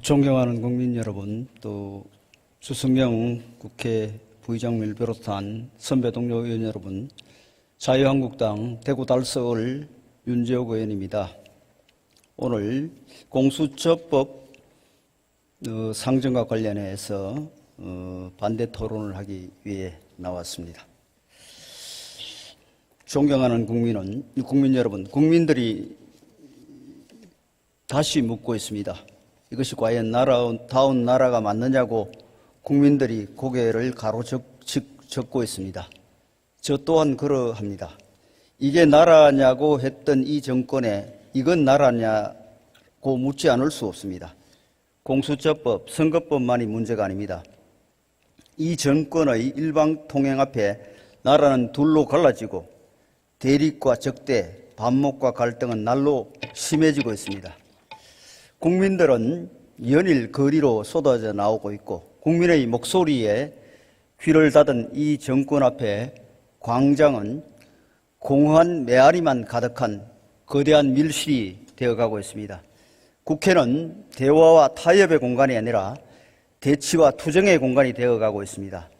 존경하는 국민 여러분, 또 주승영 국회 부의장님을 비롯한 선배 동료 의원 여러분, 자유한국당 대구 달서을 윤재욱 의원입니다. 오늘 공수처법 상정과 관련해서 반대 토론을 하기 위해 나왔습니다. 존경하는 국민 여러분, 국민들이 다시 묻고 있습니다. 이것이 과연 나라다운 나라가 맞느냐고 국민들이 고개를 가로젓고 있습니다. 저 또한 그러합니다. 이게 나라냐고 했던 이 정권에 이건 나라냐고 묻지 않을 수 없습니다. 공수처법, 선거법만이 문제가 아닙니다. 이 정권의 일방통행 앞에 나라는 둘로 갈라지고 대립과 적대, 반목과 갈등은 날로 심해지고 있습니다. 국민들은 연일 거리로 쏟아져 나오고 있고 국민의 목소리에 귀를 닫은 이 정권 앞에 광장은 공허한 메아리만 가득한 거대한 밀실이 되어가고 있습니다. 국회는 대화와 타협의 공간이 아니라 대치와 투쟁의 공간이 되어가고 있습니다.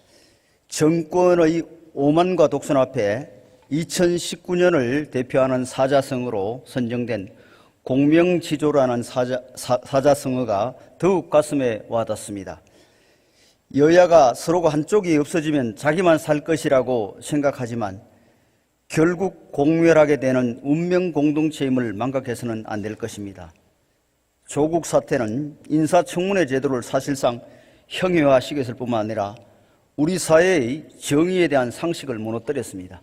정권의 오만과 독선 앞에 2019년을 대표하는 사자성어로 선정된 공명지조라는 사자성어가 더욱 가슴에 와닿습니다. 여야가 서로가 한쪽이 없어지면 자기만 살 것이라고 생각하지만 결국 공멸하게 되는 운명 공동체임을 망각해서는 안 될 것입니다. 조국 사태는 인사청문회 제도를 사실상 형해화시켰을 뿐만 아니라 우리 사회의 정의에 대한 상식을 무너뜨렸습니다.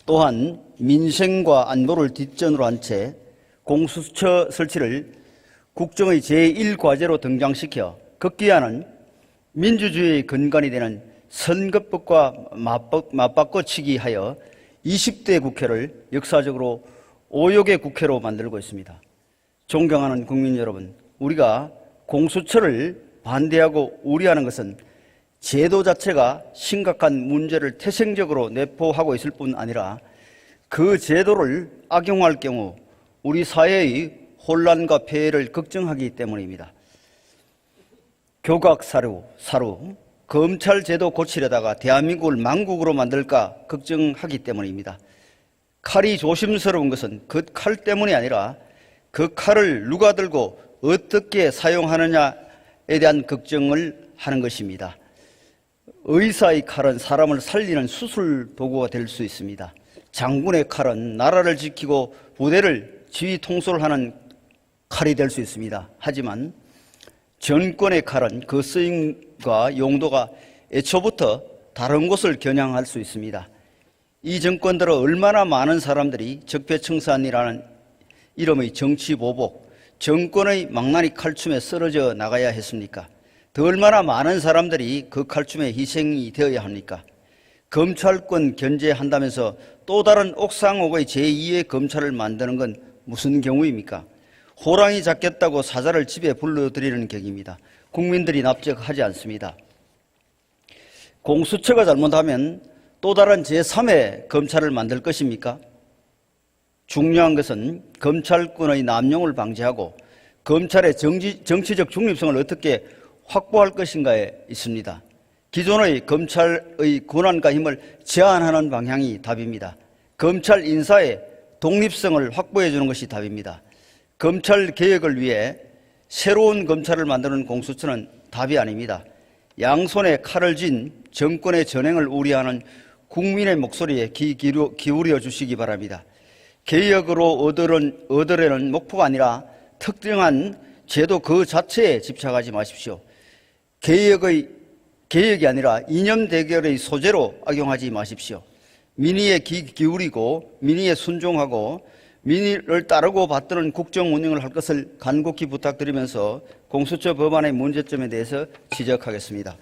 또한 민생과 안보를 뒷전으로 한 채 공수처 설치를 국정의 제1과제로 등장시켜 급기야는 민주주의의 근간이 되는 선거법과 맞바꿔치기 하여 20대 국회를 역사적으로 오욕의 국회로 만들고 있습니다. 존경하는 국민 여러분, 우리가 공수처를 반대하고 우려하는 것은 제도 자체가 심각한 문제를 태생적으로 내포하고 있을 뿐 아니라 그 제도를 악용할 경우 우리 사회의 혼란과 폐해를 걱정하기 때문입니다. 교각사루, 검찰 제도 고치려다가 대한민국을 망국으로 만들까 걱정하기 때문입니다. 칼이 조심스러운 것은 그 칼 때문이 아니라 그 칼을 누가 들고 어떻게 사용하느냐에 대한 걱정을 하는 것입니다. 의사의 칼은 사람을 살리는 수술 도구가 될 수 있습니다. 장군의 칼은 나라를 지키고 부대를 지휘 통솔하는 칼이 될 수 있습니다. 하지만 정권의 칼은 그 쓰임과 용도가 애초부터 다른 곳을 겨냥할 수 있습니다. 이 정권 들어 얼마나 많은 사람들이 적폐청산이라는 이름의 정치보복, 정권의 망나니 칼춤에 쓰러져 나가야 했습니까? 더 얼마나 많은 사람들이 그 칼춤에 희생이 되어야 합니까? 검찰권 견제한다면서 또 다른 옥상옥의 제2의 검찰을 만드는 건 무슨 경우입니까? 호랑이 잡겠다고 사자를 집에 불러들이는 격입니다. 국민들이 납득하지 않습니다. 공수처가 잘못하면 또 다른 제3의 검찰을 만들 것입니까? 중요한 것은 검찰권의 남용을 방지하고 검찰의 정치적 중립성을 어떻게 확보할 것인가에 있습니다. 기존의 검찰의 권한과 힘을 제한하는 방향이 답입니다. 검찰 인사의 독립성을 확보해 주는 것이 답입니다. 검찰 개혁을 위해 새로운 검찰을 만드는 공수처는 답이 아닙니다. 양손에 칼을 쥔 정권의 전횡을 우려하는 국민의 목소리에 귀 기울여 주시기 바랍니다. 개혁으로 얻으려는 목표가 아니라 특정한 제도 그 자체에 집착하지 마십시오. 개혁이 아니라 이념 대결의 소재로 악용하지 마십시오. 민의에 귀 기울이고 민의에 순종하고 민의를 따르고 받드는 국정 운영을 할 것을 간곡히 부탁드리면서 공수처 법안의 문제점에 대해서 지적하겠습니다.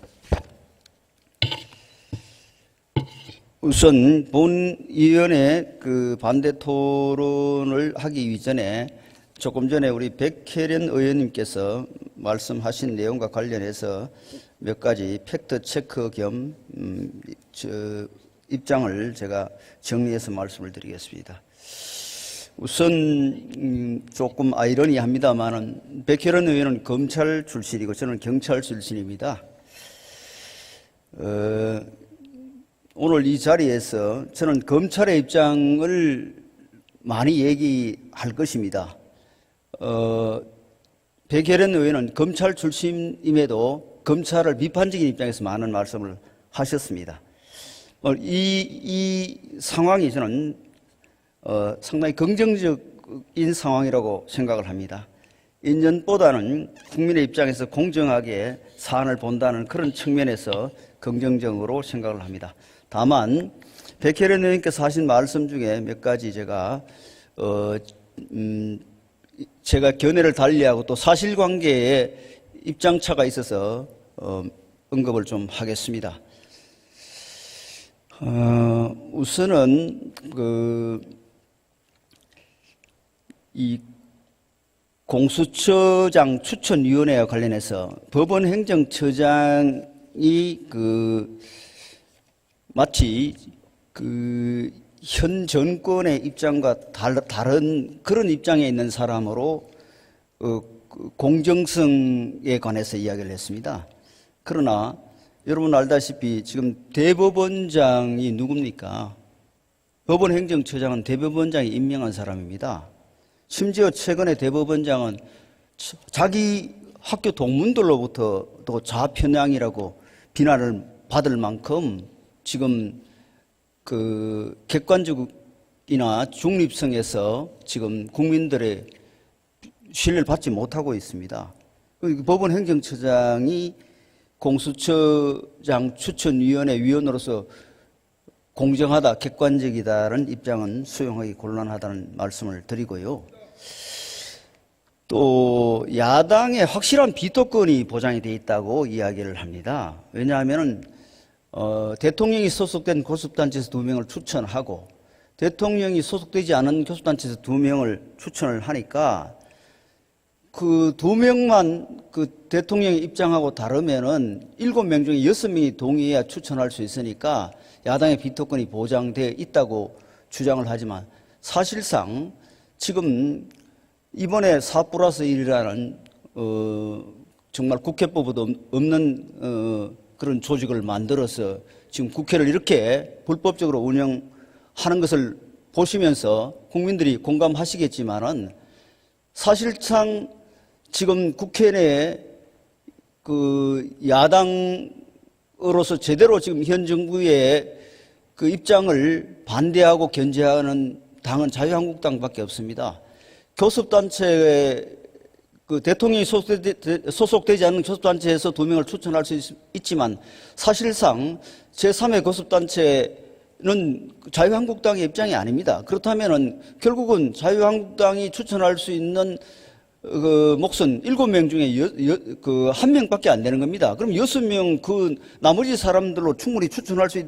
우선 본위원회 반대 토론을 하기 이전에 조금 전에 우리 백혜련 의원님께서 말씀하신 내용과 관련해서 몇 가지 팩트 체크 겸 입장을 제가 정리해서 말씀을 드리겠습니다. 우선 조금 아이러니합니다만은 백혜련 의원은 검찰 출신이고 저는 경찰 출신입니다. 오늘 이 자리에서 저는 검찰의 입장을 많이 얘기할 것입니다. 백혜련 의원은 검찰 출신임에도 검찰을 비판적인 입장에서 많은 말씀을 하셨습니다. 이 상황이 저는 상당히 긍정적인 상황이라고 생각을 합니다. 인연보다는 국민의 입장에서 공정하게 사안을 본다는 그런 측면에서 긍정적으로 생각을 합니다. 다만 백혜련 의원께서 하신 말씀 중에 몇 가지 제가 견해를 달리하고 또 사실관계에 입장차가 있어서 언급을 좀 하겠습니다. 우선은 이 공수처장 추천위원회와 관련해서 법원행정처장이 마치 현 정권의 입장과 다른 그런 입장에 있는 사람으로 공정성에 관해서 이야기를 했습니다. 그러나 여러분 알다시피 지금 대법원장이 누굽니까? 법원행정처장은 대법원장이 임명한 사람입니다. 심지어 최근에 대법원장은 자기 학교 동문들로부터도 좌편향이라고 비난을 받을 만큼 지금 객관적이나 중립성에서 지금 국민들의 신뢰를 받지 못하고 있습니다. 법원 행정처장이 공수처장 추천위원회 위원으로서 공정하다, 객관적이다라는 입장은 수용하기 곤란하다는 말씀을 드리고요. 또 야당의 확실한 비토권이 보장이 되어 있다고 이야기를 합니다. 왜냐하면 대통령이 소속된 교섭단체에서 2명을 추천하고 대통령이 소속되지 않은 교섭단체에서 2명을 추천을 하니까 그 2명만 대통령의 입장하고 다르면은 7명 중에 6명이 동의해야 추천할 수 있으니까 야당의 비토권이 보장되어 있다고 주장을 하지만 사실상 지금 이번에 4+1이라는 정말 국회법에도 없는 그런 조직을 만들어서 지금 국회를 이렇게 불법적으로 운영하는 것을 보시면서 국민들이 공감하시겠지만은 사실상 지금 국회 내에 야당으로서 제대로 지금 현 정부의 입장을 반대하고 견제하는 당은 자유한국당밖에 없습니다. 교섭단체 대통령이 소속되지 않는 교섭단체에서 2명을 추천할 수 있지만 사실상 제3의 교섭단체는 자유한국당의 입장이 아닙니다. 그렇다면은 결국은 자유한국당이 추천할 수 있는 몫은 7명 중에 1명밖에 안 되는 겁니다. 그럼 6명 나머지 사람들로 충분히 추천할 수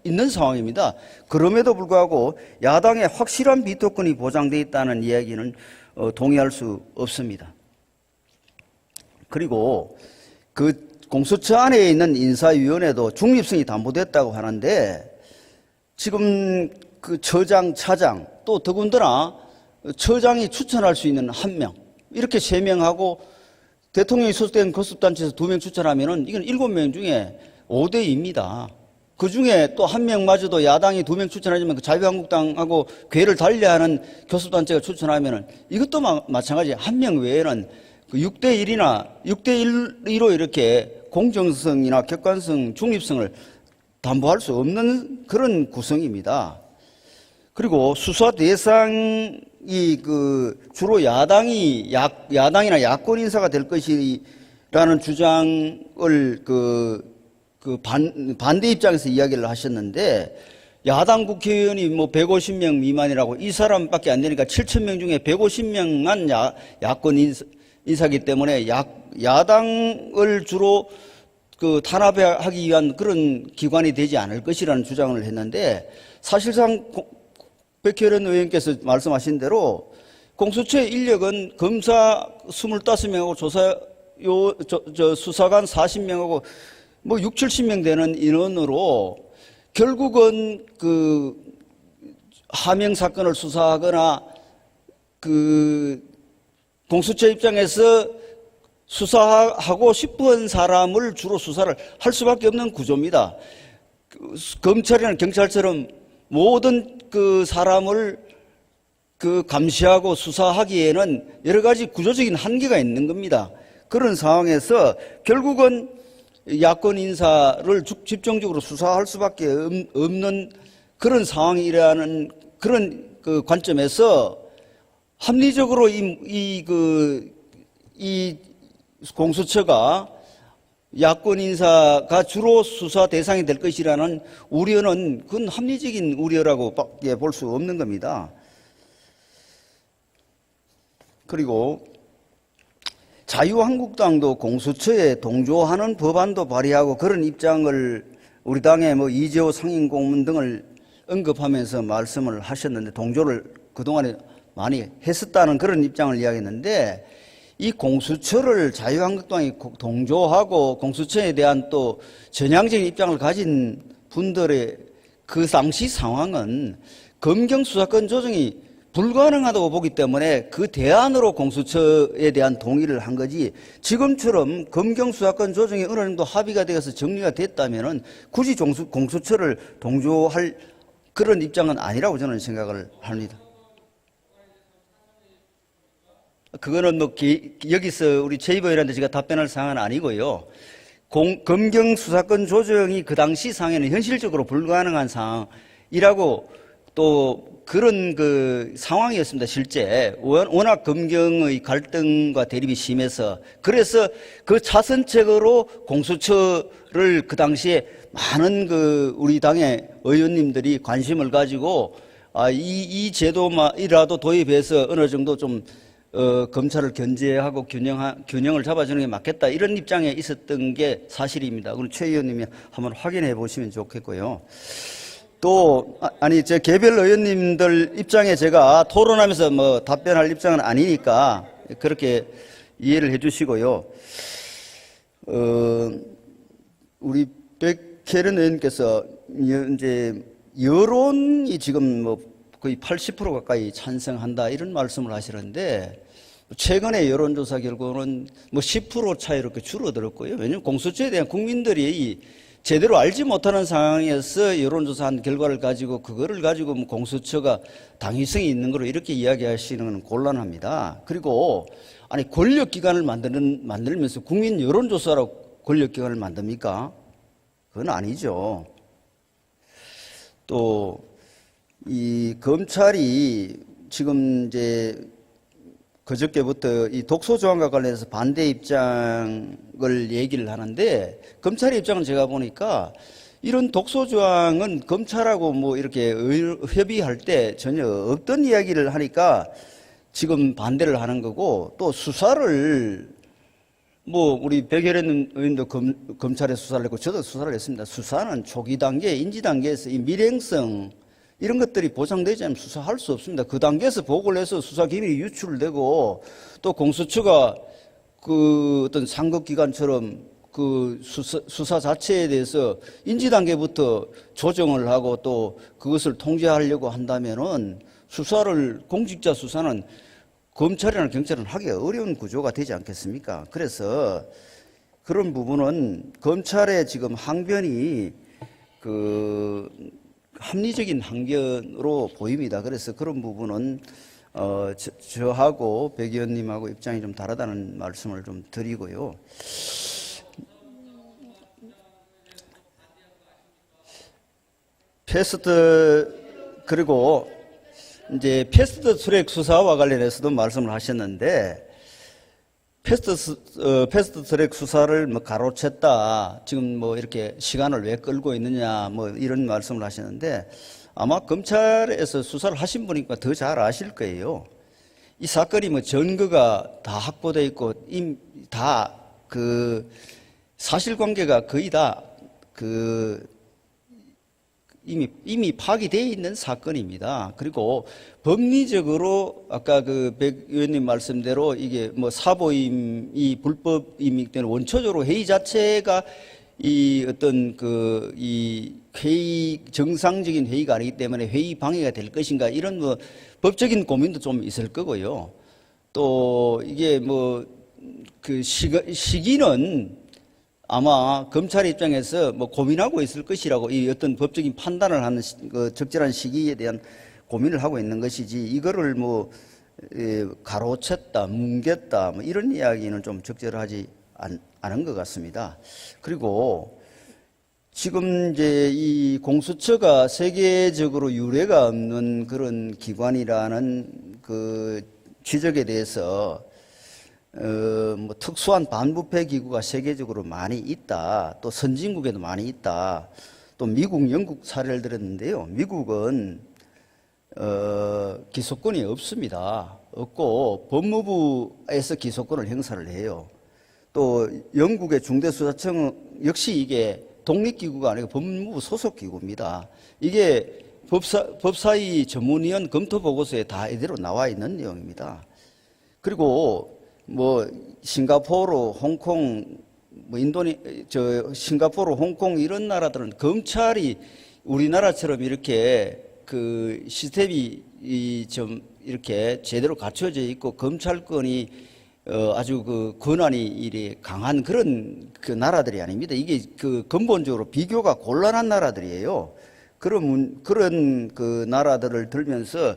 있는 상황입니다. 그럼에도 불구하고 야당의 확실한 비토권이 보장되어 있다는 이야기는 동의할 수 없습니다. 그리고 공수처 안에 있는 인사위원회도 중립성이 담보됐다고 하는데 지금 처장, 차장 또 더군다나 처장이 추천할 수 있는 1명 이렇게 3명하고 대통령이 소속된 교섭단체에서 2명 추천하면은 이건 7명 중에 5대2입니다. 그 중에 또 1명마저도 야당이 2명 추천하지만 자유한국당하고 궤를 달리하는 교섭단체가 추천하면은 이것도 마찬가지 1명 외에는 6대1이나 6대1로 이렇게 공정성이나 객관성, 중립성을 담보할 수 없는 그런 구성입니다. 그리고 수사 대상이 주로 야당이나 야권 인사가 될 것이라는 주장을 반대 입장에서 이야기를 하셨는데 야당 국회의원이 150명 미만이라고 이 사람밖에 안 되니까 7,000명 중에 150명만 야권 인사기 때문에 야당을 주로 탄압하기 위한 그런 기관이 되지 않을 것이라는 주장을 했는데 사실상 백혜련 의원께서 말씀하신 대로 공수처의 인력은 검사 25명하고 수사관 40명하고 6, 70명 되는 인원으로 결국은 하명 사건을 수사하거나 그 공수처 입장에서 수사하고 싶은 사람을 주로 수사를 할 수밖에 없는 구조입니다. 검찰이나 경찰처럼 모든 그 사람을 그 감시하고 수사하기에는 여러 가지 구조적인 한계가 있는 겁니다. 그런 상황에서 결국은 야권 인사를 집중적으로 수사할 수밖에 없는 그런 상황이라는 그런 그 관점에서 합리적으로 이 공수처가 야권 인사가 주로 수사 대상이 될 것이라는 우려는 그건 합리적인 우려라고 밖에 볼 수 없는 겁니다. 그리고 자유한국당도 공수처에 동조하는 법안도 발의하고 그런 입장을 우리 당의 이재호 상임고문 등을 언급하면서 말씀을 하셨는데 동조를 그동안에 많이 했었다는 그런 입장을 이야기했는데 이 공수처를 자유한국당이 동조하고 공수처에 대한 또 전향적인 입장을 가진 분들의 그 당시 상황은 검경수사권 조정이 불가능하다고 보기 때문에 그 대안으로 공수처에 대한 동의를 한 거지 지금처럼 검경수사권 조정이 어느 정도 합의가 되어서 정리가 됐다면 굳이 공수처를 동조할 그런 입장은 아니라고 저는 생각을 합니다. 그거는 여기서 우리 최 의원한테 제가 답변할 사항은 아니고요. 검경수사권 조정이 그 당시 상황에는 현실적으로 불가능한 상황이라고 또 그런 그 상황이었습니다. 실제 워낙 검경의 갈등과 대립이 심해서 그래서 그 차선책으로 공수처를 그 당시에 많은 그 우리 당의 의원님들이 관심을 가지고 이 제도만이라도 도입해서 어느 정도 좀 검찰을 견제하고 균형을 잡아주는 게 맞겠다 이런 입장에 있었던 게 사실입니다. 그럼 최 의원님이 한번 확인해 보시면 좋겠고요. 또 제 개별 의원님들 입장에 제가 토론하면서 답변할 입장은 아니니까 그렇게 이해를 해주시고요. 우리 백혜련 의원께서 이제 여론이 지금 거의 80% 가까이 찬성한다 이런 말씀을 하시는데 최근에 여론조사 결과는 10% 차이로 이렇게 줄어들었고요. 왜냐하면 공수처에 대한 국민들이 제대로 알지 못하는 상황에서 여론조사한 결과를 가지고 그거를 가지고 공수처가 당위성이 있는 거로 이렇게 이야기하시는 건 곤란합니다. 그리고 권력기관을 만들면서 국민 여론조사로 권력기관을 만듭니까? 그건 아니죠. 또 이 검찰이 지금 이제 그저께부터 이 독소 조항과 관련해서 반대 입장을 얘기를 하는데 검찰의 입장은 제가 보니까 이런 독소 조항은 검찰하고 이렇게 협의할 때 전혀 없던 이야기를 하니까 지금 반대를 하는 거고 또 수사를 우리 백혜련 의원도 검찰에 수사를 했고 저도 수사를 했습니다. 수사는 초기 단계, 인지 단계에서 이 밀행성 이런 것들이 보장되지 않으면 수사할 수 없습니다. 그 단계에서 보고를 해서 수사 기밀이 유출되고 또 공수처가 그 어떤 상급기관처럼 그 수사 자체에 대해서 인지 단계부터 조정을 하고 또 그것을 통제하려고 한다면은 공직자 수사는 검찰이나 경찰은 하기 어려운 구조가 되지 않겠습니까? 그래서 그런 부분은 검찰의 지금 항변이 합리적인 항변으로 보입니다. 그래서 그런 부분은 저하고 백 의원님하고 입장이 좀 다르다는 말씀을 좀 드리고요. 그리고 이제 패스트 트랙 수사와 관련해서도 말씀을 하셨는데 패스트 트랙 수사를 가로챘다. 지금 이렇게 시간을 왜 끌고 있느냐 이런 말씀을 하시는데 아마 검찰에서 수사를 하신 분이니까 더 잘 아실 거예요. 이 사건이 증거가 다 확보되어 있고 다 그 사실관계가 거의 다 이미 파기되어 있는 사건입니다. 그리고 법리적으로 아까 백 의원님 말씀대로 이게 사보임이 불법이기 때문에 원초적으로 회의 자체가 이 어떤 이 회의, 정상적인 회의가 아니기 때문에 회의 방해가 될 것인가, 이런 뭐 법적인 고민도 좀 있을 거고요. 또 이게 뭐 그 시기는 아마 검찰 입장에서 뭐 고민하고 있을 것이라고, 이 어떤 법적인 판단을 하는 그 적절한 시기에 대한 고민을 하고 있는 것이지, 이거를 뭐 가로챘다, 뭉갰다, 뭐 이런 이야기는 좀 적절하지 않은 것 같습니다. 그리고 지금 이제 이 공수처가 세계적으로 유례가 없는 그런 기관이라는 그 지적에 대해서 뭐 특수한 반부패 기구가 세계적으로 많이 있다. 또 선진국에도 많이 있다. 또 미국, 영국 사례를 들었는데요. 미국은 기소권이 없습니다. 없고 법무부에서 기소권을 행사를 해요. 또 영국의 중대수사청 역시 이게 독립기구가 아니고 법무부 소속 기구입니다. 이게 법사위 전문위원 검토 보고서에 다 이대로 나와 있는 내용입니다. 그리고 뭐 싱가포르, 홍콩, 뭐 싱가포르, 홍콩 이런 나라들은 검찰이 우리나라처럼 이렇게 그 시스템이 좀 이렇게 제대로 갖춰져 있고 검찰권이 아주 그 권한이 이래 강한 그런 그 나라들이 아닙니다. 이게 그 근본적으로 비교가 곤란한 나라들이에요. 그런 그 나라들을 들면서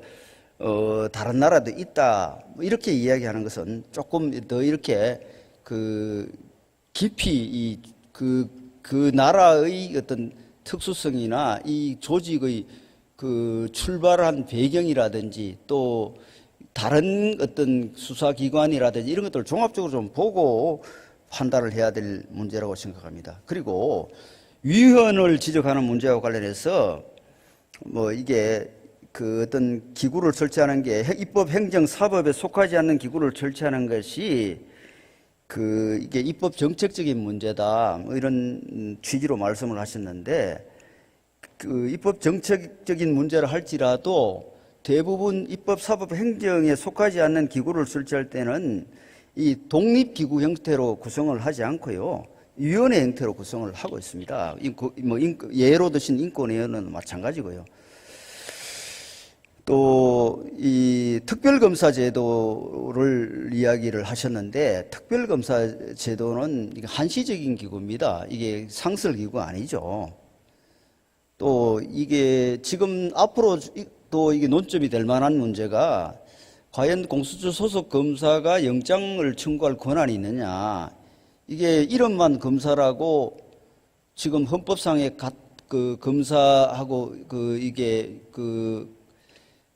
다른 나라도 있다, 이렇게 이야기하는 것은 조금 더 이렇게 그 깊이 그 나라의 어떤 특수성이나 이 조직의 그 출발한 배경이라든지 또 다른 어떤 수사기관이라든지 이런 것들을 종합적으로 좀 보고 판단을 해야 될 문제라고 생각합니다. 그리고 위헌을 지적하는 문제와 관련해서 뭐 이게 그 어떤 기구를 설치하는 게 입법, 행정, 사법에 속하지 않는 기구를 설치하는 것이 그 이게 입법 정책적인 문제다, 뭐 이런 취지로 말씀을 하셨는데, 그 입법 정책적인 문제를 할지라도 대부분 입법, 사법, 행정에 속하지 않는 기구를 설치할 때는 이 독립기구 형태로 구성을 하지 않고요, 위원회 형태로 구성을 하고 있습니다. 예로 드신 인권위원회는 마찬가지고요. 또 이 특별검사 제도를 이야기를 하셨는데, 특별검사 제도는 한시적인 기구입니다. 이게 상설기구가 아니죠. 또 이게 지금 앞으로 또 이게 논점이 될 만한 문제가, 과연 공수처 소속 검사가 영장을 청구할 권한이 있느냐. 이게 이름만 검사라고 지금 헌법상의 그 검사하고 이게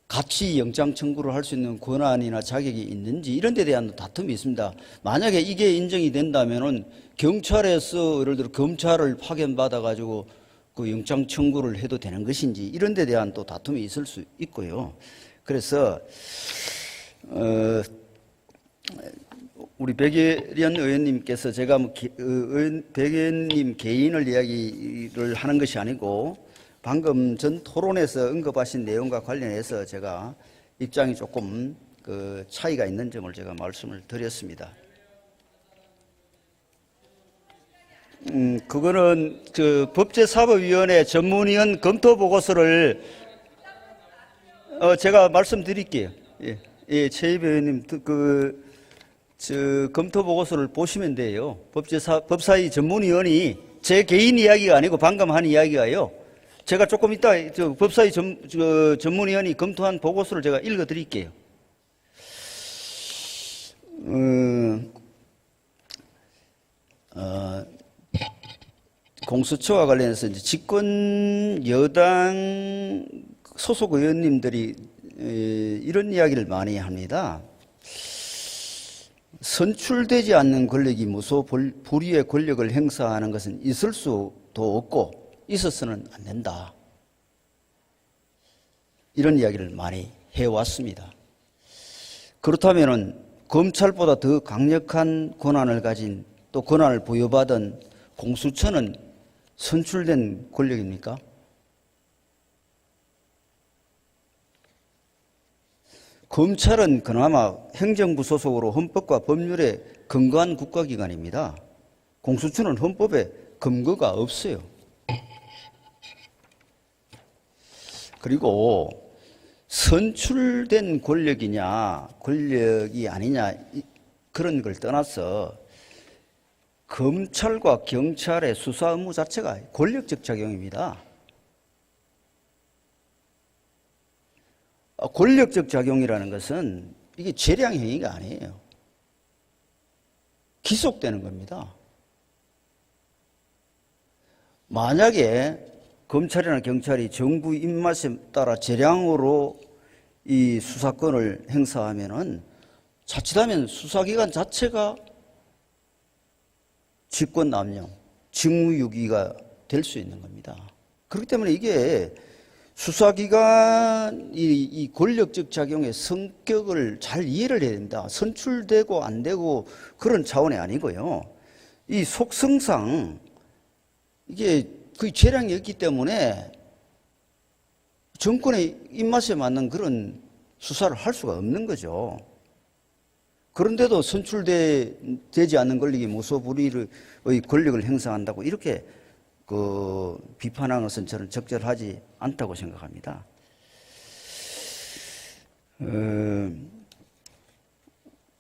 같이 영장 청구를 할 수 있는 권한이나 자격이 있는지, 이런 데 대한 다툼이 있습니다. 만약에 이게 인정이 된다면은 경찰에서 예를 들어 검찰을 파견받아 가지고 그 영장 청구를 해도 되는 것인지, 이런 데 대한 또 다툼이 있을 수 있고요. 그래서 우리 백예련 의원님께서 제가 뭐 백예련님 개인을 이야기를 하는 것이 아니고 방금 전 토론에서 언급하신 내용과 관련해서 제가 입장이 조금 그 차이가 있는 점을 제가 말씀을 드렸습니다. 그거는 그 법제사법위원회 전문위원 검토 보고서를 제가 말씀드릴게요. 예, 최희배 의원님 검토 보고서를 보시면 돼요. 법사위 전문위원이 제 개인 이야기가 아니고 방금 한 이야기가요. 제가 조금 이따 법사위 전문위원이 검토한 보고서를 제가 읽어 드릴게요. 공수처와 관련해서 이제 집권 여당 소속 의원님들이 이런 이야기를 많이 합니다. 선출되지 않는 권력이 무소 불위의 권력을 행사하는 것은 있을 수도 없고 있어서는 안 된다. 이런 이야기를 많이 해왔습니다. 그렇다면 검찰보다 더 강력한 권한을 가진, 또 권한을 부여받은 공수처는 선출된 권력입니까? 검찰은 그나마 행정부 소속으로 헌법과 법률에 근거한 국가기관입니다. 공수처는 헌법에 근거가 없어요. 그리고 선출된 권력이냐 권력이 아니냐 그런 걸 떠나서 검찰과 경찰의 수사 업무 자체가 권력적 작용입니다. 권력적 작용이라는 것은 이게 재량 행위가 아니에요. 기속되는 겁니다. 만약에 검찰이나 경찰이 정부 입맛에 따라 재량으로 이 수사권을 행사하면은 자칫하면 수사기관 자체가 직권남용, 직무유기가 될 수 있는 겁니다. 그렇기 때문에 이게 수사기관이 이 권력적 작용의 성격을 잘 이해를 해야 됩니다. 선출되고 안 되고 그런 차원이 아니고요. 이 속성상 이게 거의 재량이 없기 때문에 정권의 입맛에 맞는 그런 수사를 할 수가 없는 거죠. 그런데도 선출되지 않는 권력이 무소불위의 권력을 행사한다고 이렇게 비판하는 것은 저는 적절하지 않다고 생각합니다.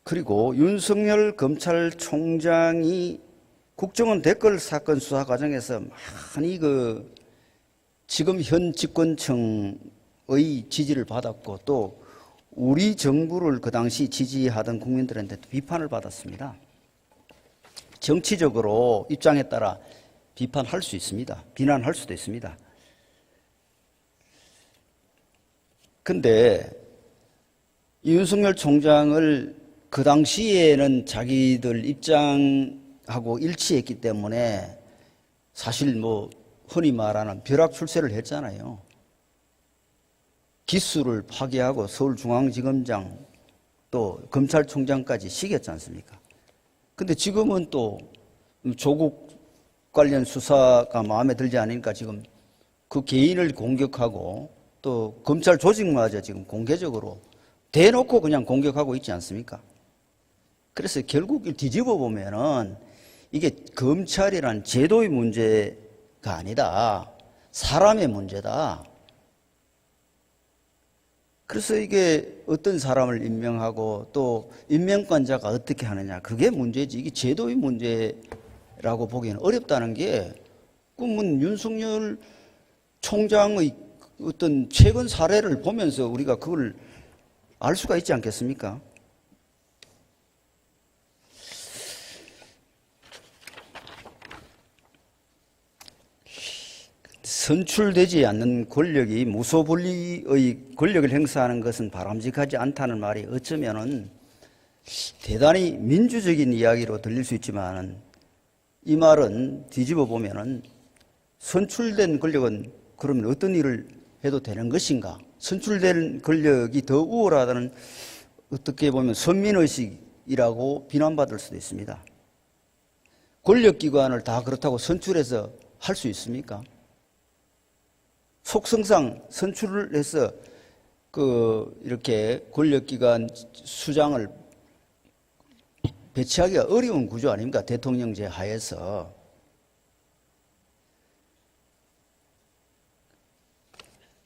그리고 윤석열 검찰총장이 국정원 댓글 사건 수사 과정에서 많이 지금 현 집권층의 지지를 받았고 또 우리 정부를 그 당시 지지하던 국민들한테 비판을 받았습니다. 정치적으로 입장에 따라 비판할 수 있습니다. 비난할 수도 있습니다. 근데 윤석열 총장을 그 당시에는 자기들 입장하고 일치했기 때문에 사실 흔히 말하는 벼락출세를 했잖아요. 기수를 파기하고 서울중앙지검장 또 검찰총장까지 시켰지 않습니까? 근데 지금은 또 조국 관련 수사가 마음에 들지 않으니까 지금 그 개인을 공격하고 또 검찰 조직마저 지금 공개적으로 대놓고 그냥 공격하고 있지 않습니까? 그래서 결국 뒤집어 보면은 이게 검찰이란 제도의 문제가 아니다. 사람의 문제다. 그래서 이게 어떤 사람을 임명하고 또 임명관자가 어떻게 하느냐 그게 문제지 이게 제도의 문제라고 보기에는 어렵다는 게 윤석열 총장의 어떤 최근 사례를 보면서 우리가 그걸 알 수가 있지 않겠습니까? 선출되지 않는 권력이 무소불위의 권력을 행사하는 것은 바람직하지 않다는 말이 어쩌면은 대단히 민주적인 이야기로 들릴 수 있지만 이 말은 뒤집어 보면은 선출된 권력은 그러면 어떤 일을 해도 되는 것인가? 선출된 권력이 더 우월하다는 어떻게 보면 선민의식이라고 비난받을 수도 있습니다. 권력기관을 다 그렇다고 선출해서 할 수 있습니까? 속성상 선출을 해서 이렇게 권력기관 수장을 배치하기가 어려운 구조 아닙니까? 대통령제 하에서.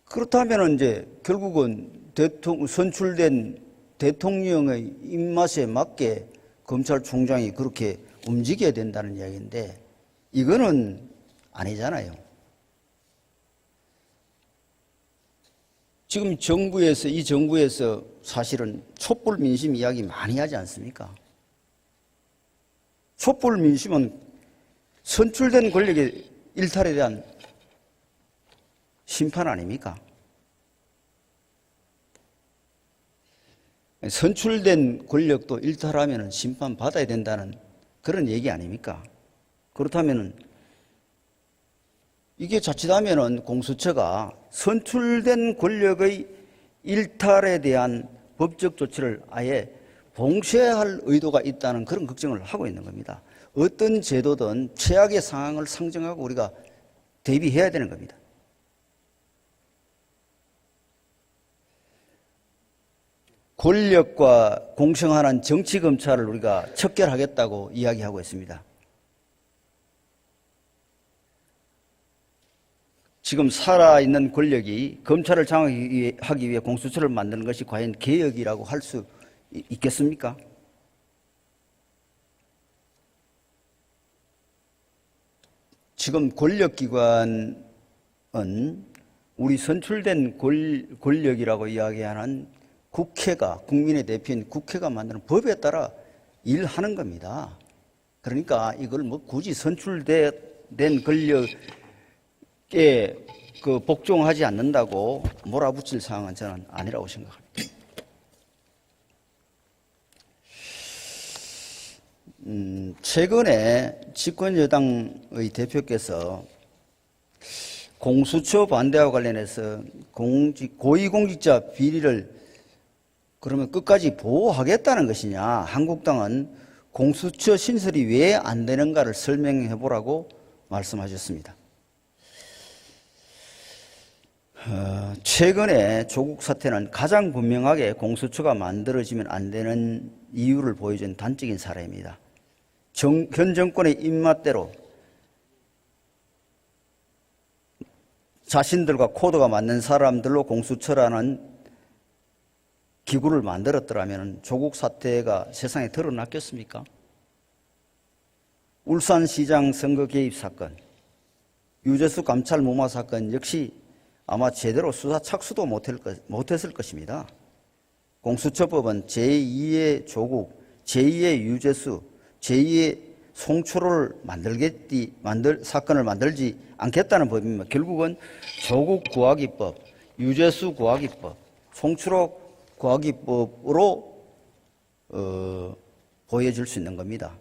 그렇다면 이제 결국은 선출된 대통령의 입맛에 맞게 검찰총장이 그렇게 움직여야 된다는 이야기인데 이거는 아니잖아요. 지금 이 정부에서 사실은 촛불 민심 이야기 많이 하지 않습니까? 촛불 민심은 선출된 권력의 일탈에 대한 심판 아닙니까? 선출된 권력도 일탈하면 심판받아야 된다는 그런 얘기 아닙니까? 그렇다면 이게 자칫하면 공수처가 선출된 권력의 일탈에 대한 법적 조치를 아예 봉쇄할 의도가 있다는 그런 걱정을 하고 있는 겁니다. 어떤 제도든 최악의 상황을 상정하고 우리가 대비해야 되는 겁니다. 권력과 공평한 정치검찰을 우리가 척결하겠다고 이야기하고 있습니다. 지금 살아있는 권력이 검찰을 장악하기 위해 공수처를 만드는 것이 과연 개혁이라고 할 수 있겠습니까? 지금 권력기관은 우리 선출된 권력이라고 이야기하는 국회가, 국민의 대표인 국회가 만드는 법에 따라 일하는 겁니다. 그러니까 이걸 뭐 굳이 선출된 권력에 복종하지 않는다고 몰아붙일 사항은 저는 아니라고 생각합니다. 최근에 집권여당의 대표께서 공수처 반대와 관련해서 고위공직자 비리를 그러면 끝까지 보호하겠다는 것이냐, 한국당은 공수처 신설이 왜 안 되는가를 설명해 보라고 말씀하셨습니다. 최근에 조국 사태는 가장 분명하게 공수처가 만들어지면 안 되는 이유를 보여준 단적인 사례입니다. 현 정권의 입맛대로 자신들과 코드가 맞는 사람들로 공수처라는 기구를 만들었더라면 조국 사태가 세상에 드러났겠습니까? 울산시장 선거 개입 사건, 유재수 감찰 무마 사건 역시 아마 제대로 수사 착수도 못했을 것입니다. 공수처법은 제2의 조국, 제2의 유재수, 제2의 송초를 사건을 만들지 않겠다는 법이면 결국은 조국 구하기법, 유재수 구하기법, 송초로 구하기법으로 보여줄 수 있는 겁니다.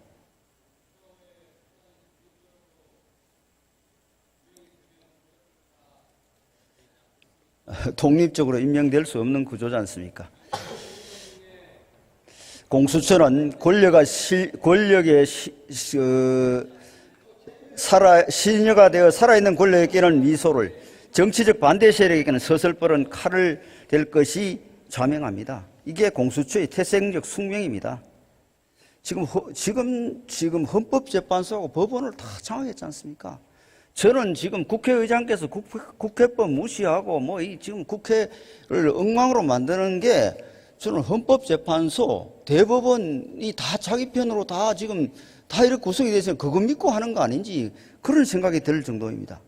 독립적으로 임명될 수 없는 구조지 않습니까? 공수처는 권력의 신여가 되어 살아있는 권력에게는 미소를, 정치적 반대 세력에게는 서슬퍼런 칼을 댈 것이 자명합니다. 이게 공수처의 태생적 숙명입니다. 지금 헌법재판소하고 법원을 다 장악했지 않습니까? 저는 지금 국회의장께서 국회법 무시하고 지금 국회를 엉망으로 만드는 게 저는 헌법재판소, 대법원이 다 자기 편으로 다 지금 다 이렇게 구성이 돼서 그거 믿고 하는 거 아닌지 그런 생각이 들 정도입니다.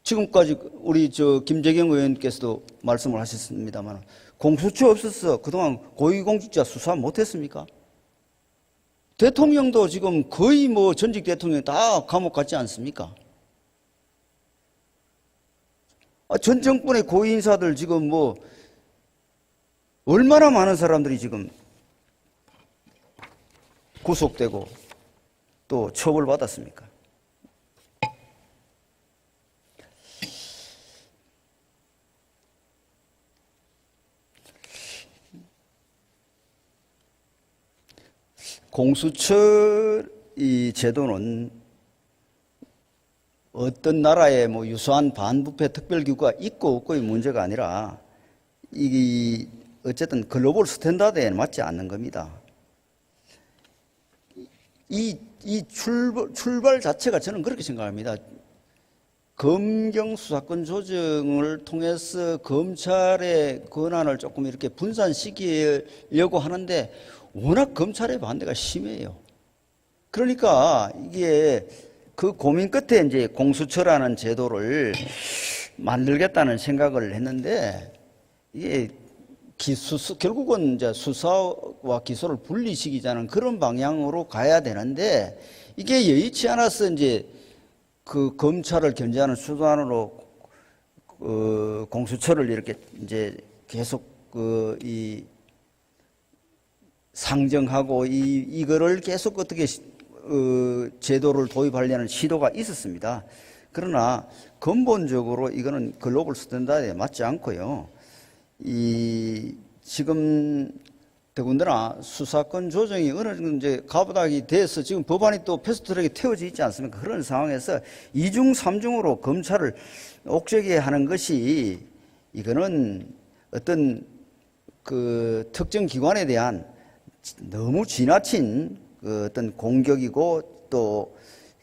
지금까지 우리 김재경 의원께서도 말씀을 하셨습니다만 공수처 없어서 그동안 고위공직자 수사 못했습니까? 대통령도 지금 거의 전직 대통령 다 감옥 갔지 않습니까? 전 정권의 고위 인사들 지금 얼마나 많은 사람들이 지금 구속되고 또 처벌받았습니까? 공수처 이 제도는 어떤 나라에 유사한 반부패 특별기구가 있고 없고의 문제가 아니라 어쨌든 글로벌 스탠다드에 맞지 않는 겁니다. 이 출발 자체가 저는 그렇게 생각합니다. 검경 수사권 조정을 통해서 검찰의 권한을 조금 이렇게 분산시키려고 하는데 워낙 검찰의 반대가 심해요. 그러니까 이게 그 고민 끝에 이제 공수처라는 제도를 만들겠다는 생각을 했는데 이게 결국은 이제 수사와 기소를 분리시키자는 그런 방향으로 가야 되는데 이게 여의치 않아서 이제 그 검찰을 견제하는 수단으로 공수처를 이렇게 이제 계속 상정하고 이거를 계속 어떻게 제도를 도입하려는 시도가 있었습니다. 그러나 근본적으로 이거는 글로벌 스탠다드에 맞지 않고요. 지금 더군다나 수사권 조정이 어느 정도 이제 가부닥이 돼서 지금 법안이 또 패스트트랙에 태워져 있지 않습니까? 그런 상황에서 2중, 3중으로 검찰을 옥죄게 하는 것이 이거는 어떤 그 특정 기관에 대한 너무 지나친 어떤 공격이고 또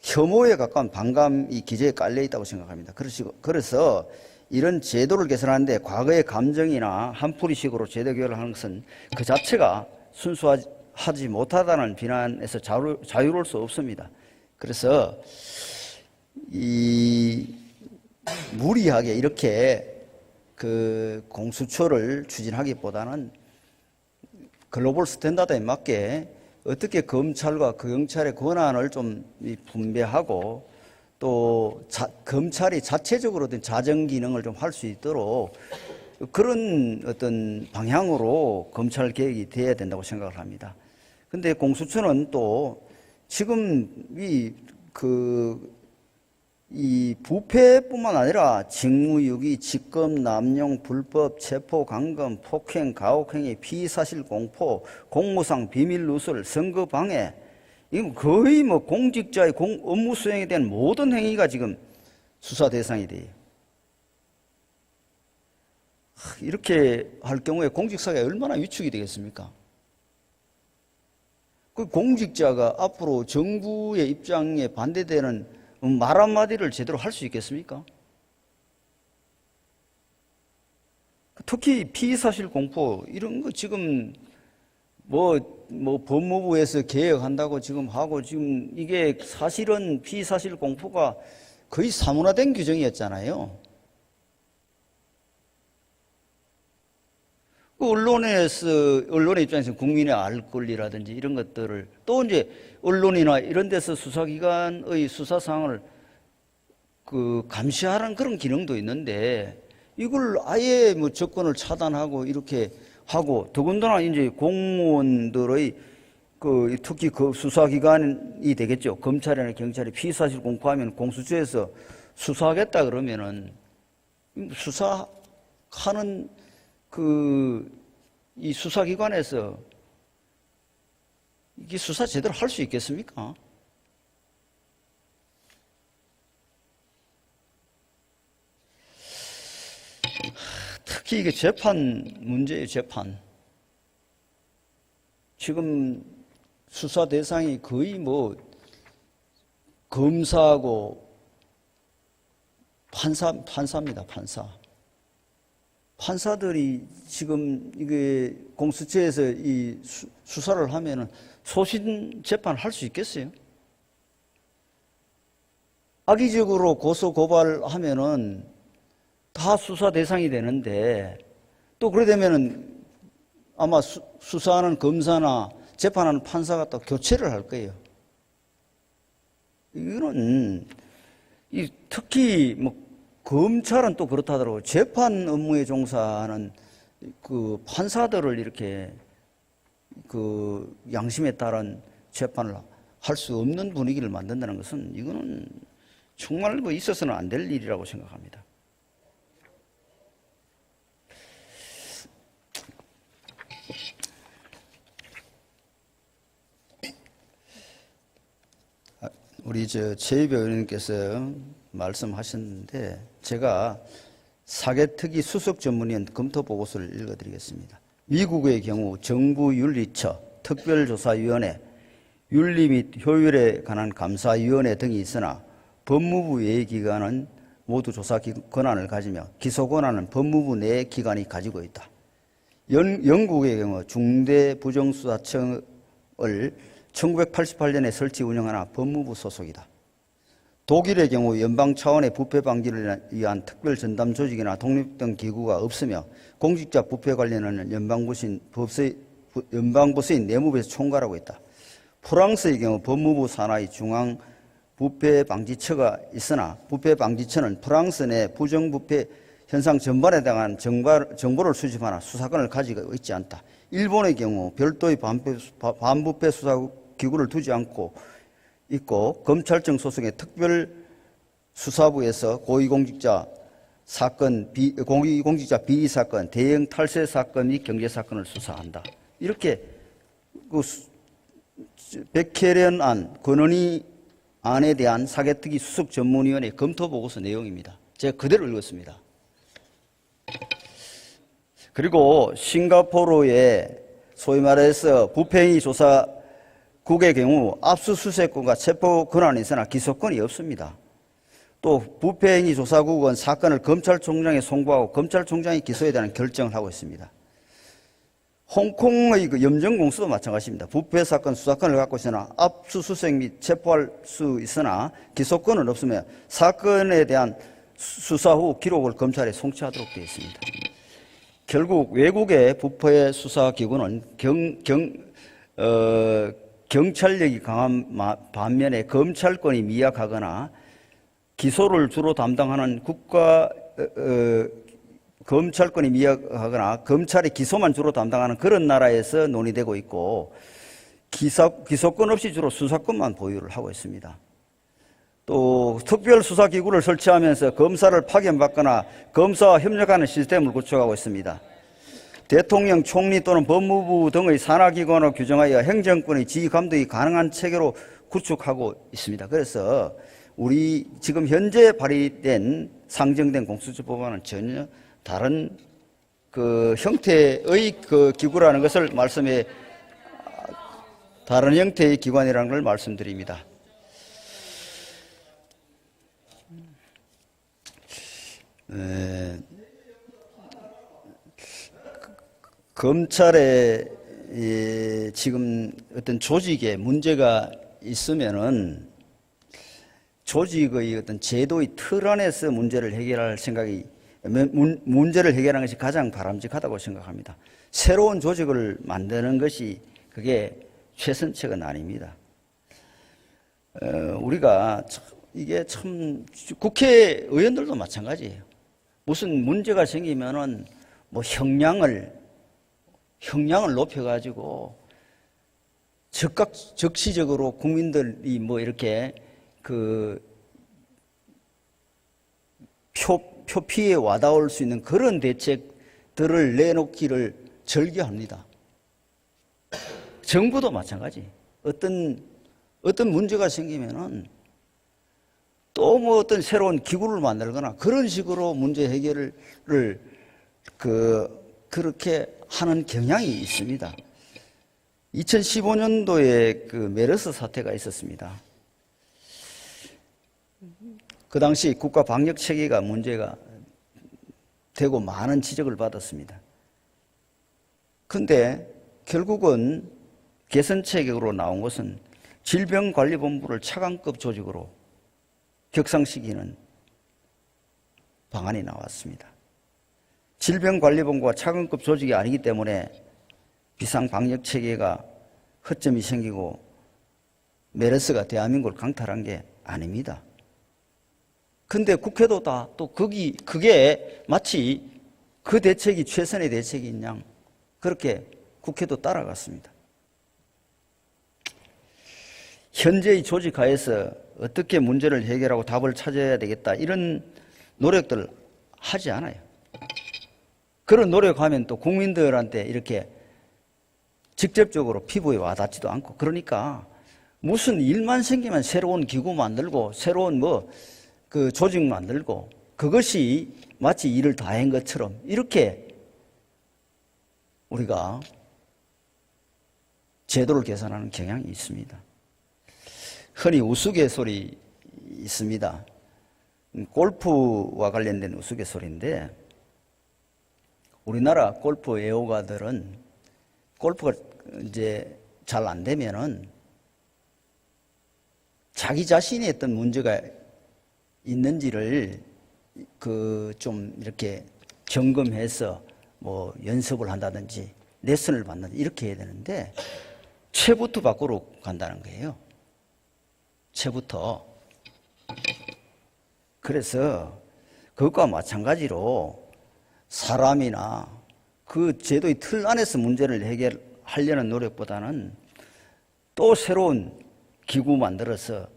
혐오에 가까운 반감이 기저에 깔려 있다고 생각합니다. 그래서 이런 제도를 개선하는데 과거의 감정이나 한풀이식으로 제도 개혁을 하는 것은 그 자체가 순수하지 못하다는 비난에서 자유로울 수 없습니다. 그래서 무리하게 이렇게 그 공수처를 추진하기보다는 글로벌 스탠다드에 맞게 어떻게 검찰과 그 경찰의 권한을 좀 분배하고 또 검찰이 자체적으로 된 자정 기능을 좀 할 수 있도록 그런 어떤 방향으로 검찰 개혁이 돼야 된다고 생각을 합니다. 근데 공수처는 또 지금 이 부패뿐만 아니라 직무유기, 직권 남용, 불법 체포, 감금, 폭행, 가혹행위, 피의사실 공포, 공무상 비밀 누설, 선거 방해, 이건 거의 뭐 공직자의 업무 수행에 대한 모든 행위가 지금 수사 대상이 돼요. 이렇게 할 경우에 공직사회가 얼마나 위축이 되겠습니까? 그 공직자가 앞으로 정부의 입장에 반대되는 말 한마디를 제대로 할 수 있겠습니까? 특히 피의사실 공포 이런 거 지금 뭐 법무부에서 개혁한다고 지금 하고 지금 이게 사실은 피의사실 공포가 거의 사문화된 규정이었잖아요. 그 언론의 입장에서 국민의 알 권리라든지 이런 것들을 또 이제 언론이나 이런 데서 수사기관의 수사상을 감시하는 그런 기능도 있는데 이걸 아예 뭐 접근을 차단하고 이렇게 하고 더군다나 이제 공무원들의 특히 그 수사기관이 되겠죠. 검찰이나 경찰이 피의사실 공포하면 공수처에서 수사하겠다 그러면은 수사하는 이 수사기관에서 이게 수사 제대로 할 수 있겠습니까? 특히 이게 재판 문제예요, 재판. 지금 수사 대상이 거의 뭐 검사하고 판사입니다, 판사. 판사들이 지금 이게 공수처에서 이 수사를 하면은 소신 재판을 할 수 있겠어요? 악의적으로 고소 고발하면은 다 수사 대상이 되는데 또 그래 되면은 아마 수사하는 검사나 재판하는 판사가 또 교체를 할 거예요. 이거는 특히 뭐 검찰은 또 그렇다더라고요. 재판 업무에 종사하는 그 판사들을 이렇게 양심에 따른 재판을 할 수 없는 분위기를 만든다는 것은 이거는 정말 있어서는 안 될 일이라고 생각합니다. 우리 최희배 의원님께서 말씀하셨는데 제가 사개특위 수석 전문위원 검토 보고서를 읽어드리겠습니다. 미국의 경우 정부윤리처, 특별조사위원회, 윤리 및 효율에 관한 감사위원회 등이 있으나 법무부 외의 기관은 모두 조사 권한을 가지며 기소 권한은 법무부 내 기관이 가지고 있다. 영국의 경우 중대부정수사청을 1988년에 설치 운영하나 법무부 소속이다. 독일의 경우 연방 차원의 부패 방지를 위한 특별 전담 조직이나 독립된 기구가 없으며 공직자 부패 관련은 연방부서인 내무부에서 총괄하고 있다. 프랑스의 경우 법무부 산하의 중앙 부패 방지처가 있으나 부패 방지처는 프랑스 내 부정부패 현상 전반에 대한 정보를 수집하나 수사권을 가지고 있지 않다. 일본의 경우 별도의 반부패 수사기구를 두지 않고 있고 검찰청 소속의 특별수사부에서 고위공직자 비리 사건, 대형 탈세 사건 및 경제 사건을 수사한다. 이렇게 백혜련 권은희 안에 대한 사개특위 수석 전문위원회 검토 보고서 내용입니다. 제가 그대로 읽었습니다. 그리고 싱가포르의 소위 말해서 부패행위 조사 국의 경우 압수수색권과 체포 권한이 있으나 기소권이 없습니다. 또 부패행위조사국은 사건을 검찰총장에 송부하고 검찰총장이 기소에 대한 결정을 하고 있습니다. 홍콩의 그 염정공수도 마찬가지입니다. 부패사건 수사권을 갖고 있으나 압수수색 및 체포할 수 있으나 기소권은 없으며 사건에 대한 수사 후 기록을 검찰에 송치하도록 되어 있습니다. 결국 외국의 부패 수사기구는 경찰력이 강한 반면에 검찰권이 미약하거나 기소를 주로 담당하는 검찰권이 미약하거나 검찰이 기소만 주로 담당하는 그런 나라에서 논의되고 있고 기소권 없이 주로 수사권만 보유를 하고 있습니다. 또 특별수사기구를 설치하면서 검사를 파견받거나 검사와 협력하는 시스템을 구축하고 있습니다. 대통령, 총리 또는 법무부 등의 산하기관으로 규정하여 행정권의 지휘감독이 가능한 체계로 구축하고 있습니다. 그래서 우리 지금 현재 발의된 상정된 공수처법안은 전혀 다른 그 형태의 그 기구라는 것을 다른 형태의 기관이라는 걸 말씀드립니다. 검찰에 지금 어떤 조직에 문제가 있으면은 조직의 어떤 제도의 틀 안에서 문제를 해결할 문제를 해결하는 것이 가장 바람직하다고 생각합니다. 새로운 조직을 만드는 것이 그게 최선책은 아닙니다. 우리가 이게 참 국회의원들도 마찬가지예요. 무슨 문제가 생기면은 뭐 형량을 높여가지고 적시적으로 국민들이 뭐 이렇게 그 표피에 와닿을 수 있는 그런 대책들을 내놓기를 절개합니다. 정부도 마찬가지. 어떤 문제가 생기면은 또 뭐 어떤 새로운 기구를 만들거나 그런 식으로 문제 해결을 그렇게 하는 경향이 있습니다. 2015년도에 그 메르스 사태가 있었습니다. 그 당시 국가 방역 체계가 문제가 되고 많은 지적을 받았습니다. 그런데 결국은 개선 체계로 나온 것은 질병관리본부를 차관급 조직으로 격상시키는 방안이 나왔습니다. 질병관리본부가 차관급 조직이 아니기 때문에 비상방역체계가 허점이 생기고 메르스가 대한민국을 강탈한 게 아닙니다. 근데 국회도 그게 마치 그 대책이 최선의 대책인 양 그렇게 국회도 따라갔습니다. 현재의 조직 하에서 어떻게 문제를 해결하고 답을 찾아야 되겠다 이런 노력들을 하지 않아요. 그런 노력하면 또 국민들한테 이렇게 직접적으로 피부에 와닿지도 않고 그러니까 무슨 일만 생기면 새로운 기구 만들고 새로운 그 조직 만들고 그것이 마치 일을 다 한 것처럼 이렇게 우리가 제도를 개선하는 경향이 있습니다. 흔히 우스갯소리 있습니다. 골프와 관련된 우스갯소리인데 우리나라 골프 애호가들은 골프가 이제 잘 안 되면은 자기 자신이 어떤 문제가 있는지를 좀 이렇게 점검해서 뭐 연습을 한다든지 레슨을 받는지 이렇게 해야 되는데 채부터 밖으로 간다는 거예요. 채부터. 그래서 그것과 마찬가지로 사람이나 그 제도의 틀 안에서 문제를 해결하려는 노력보다는 또 새로운 기구 만들어서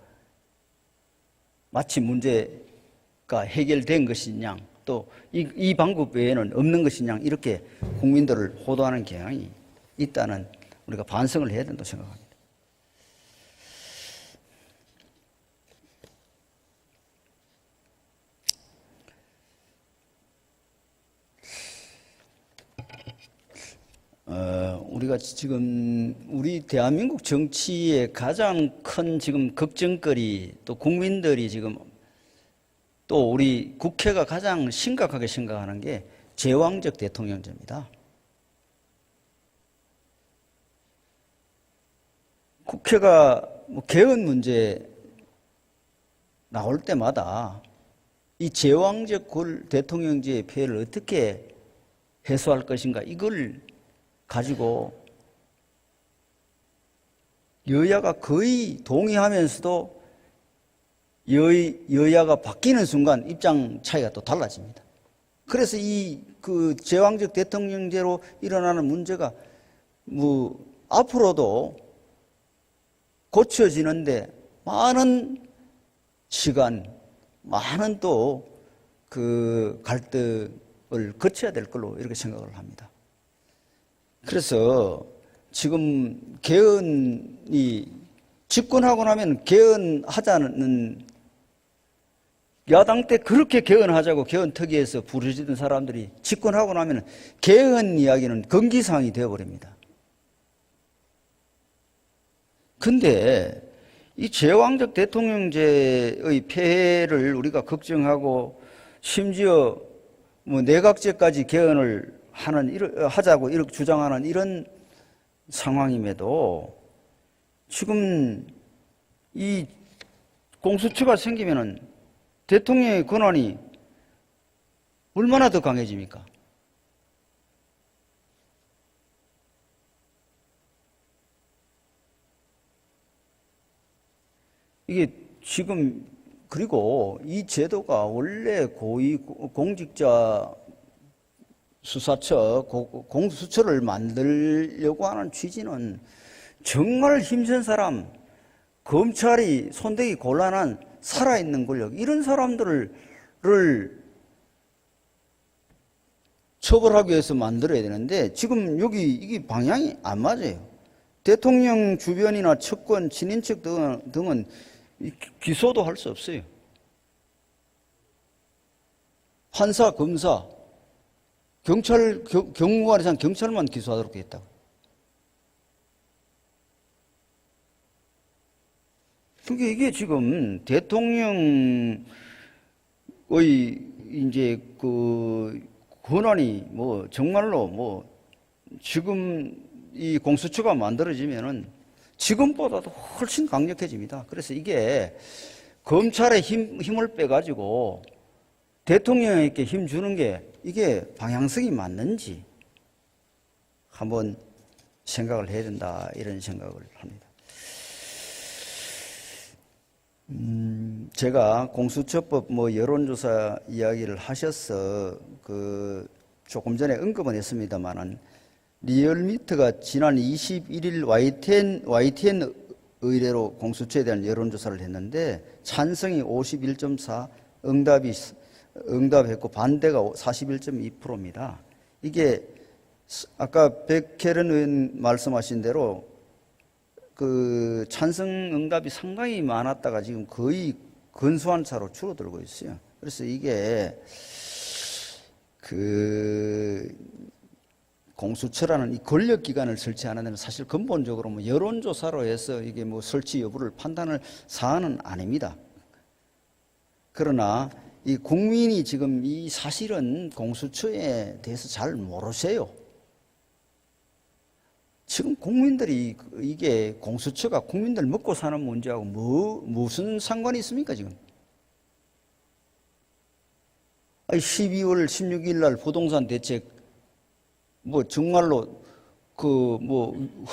마치 문제가 해결된 것이냐 또 이 방법 외에는 없는 것이냐 이렇게 국민들을 호도하는 경향이 있다는 우리가 반성을 해야 된다고 생각합니다. 우리가 지금 우리 대한민국 정치의 가장 큰 지금 걱정거리, 또 국민들이 지금 또 우리 국회가 가장 심각하게 생각하는 게 제왕적 대통령제입니다. 국회가 뭐 개헌 문제 나올 때마다 이 제왕적 대통령제의 폐해를 어떻게 해소할 것인가, 이걸 가지고 여야가 거의 동의하면서도 여야가 바뀌는 순간 입장 차이가 또 달라집니다. 그래서 그 제왕적 대통령제로 일어나는 문제가 뭐 앞으로도 고쳐지는데 많은 시간, 많은 또 그 갈등을 거쳐야 될 걸로 이렇게 생각을 합니다. 그래서 지금 개헌이 집권하고 나면 개헌하자는, 야당 때 그렇게 개헌하자고 개헌특위에서 부르짖던 사람들이 집권하고 나면 개헌 이야기는 금기사항이 되어버립니다. 근데 이 제왕적 대통령제의 폐해를 우리가 걱정하고 심지어 뭐 내각제까지 개헌을 하자고 이렇게 주장하는 이런 상황임에도 지금 이 공수처가 생기면은 대통령의 권한이 얼마나 더 강해집니까? 이게 지금, 그리고 이 제도가 원래 고위공직자 수사처, 공수처를 만들려고 하는 취지는 정말 힘센 사람, 검찰이 손대기 곤란한 살아있는 권력, 이런 사람들을 처벌하기 위해서 만들어야 되는데 지금 여기 이게 방향이 안 맞아요. 대통령 주변이나 측근, 친인척 등은 기소도 할 수 없어요. 판사, 검사, 경찰, 경무관 이상 경찰만 기소하도록 돼 있다고. 그게 이게 지금 대통령의 이제 그 권한이 뭐 정말로 뭐 지금 이 공수처가 만들어지면은 지금보다도 훨씬 강력해집니다. 그래서 이게 검찰의 힘을 빼가지고 대통령에게 힘 주는 게 이게 방향성이 맞는지 한번 생각을 해야 된다, 이런 생각을 합니다. 제가 공수처법 뭐 여론조사 이야기를 하셔서 조금 전에 언급은 했습니다만은 리얼미터가 지난 21일 YTN 의뢰로 공수처에 대한 여론조사를 했는데 찬성이 51.4, 응답했고 반대가 41.2%입니다. 이게 아까 백혜련 의원 말씀하신 대로 그 찬성 응답이 상당히 많았다가 지금 거의 근소한 차로 줄어들고 있어요. 그래서 이게 공수처라는 이 권력기관을 설치하는 데는 사실 근본적으로 뭐 여론조사로 해서 이게 뭐 설치 여부를 판단할 사안은 아닙니다. 그러나 이 국민이 지금 이 사실은 공수처에 대해서 잘 모르세요. 지금 국민들이 이게 공수처가 국민들 먹고 사는 문제하고 무슨 상관이 있습니까, 지금? 12월 16일 날 부동산 대책 뭐 정말로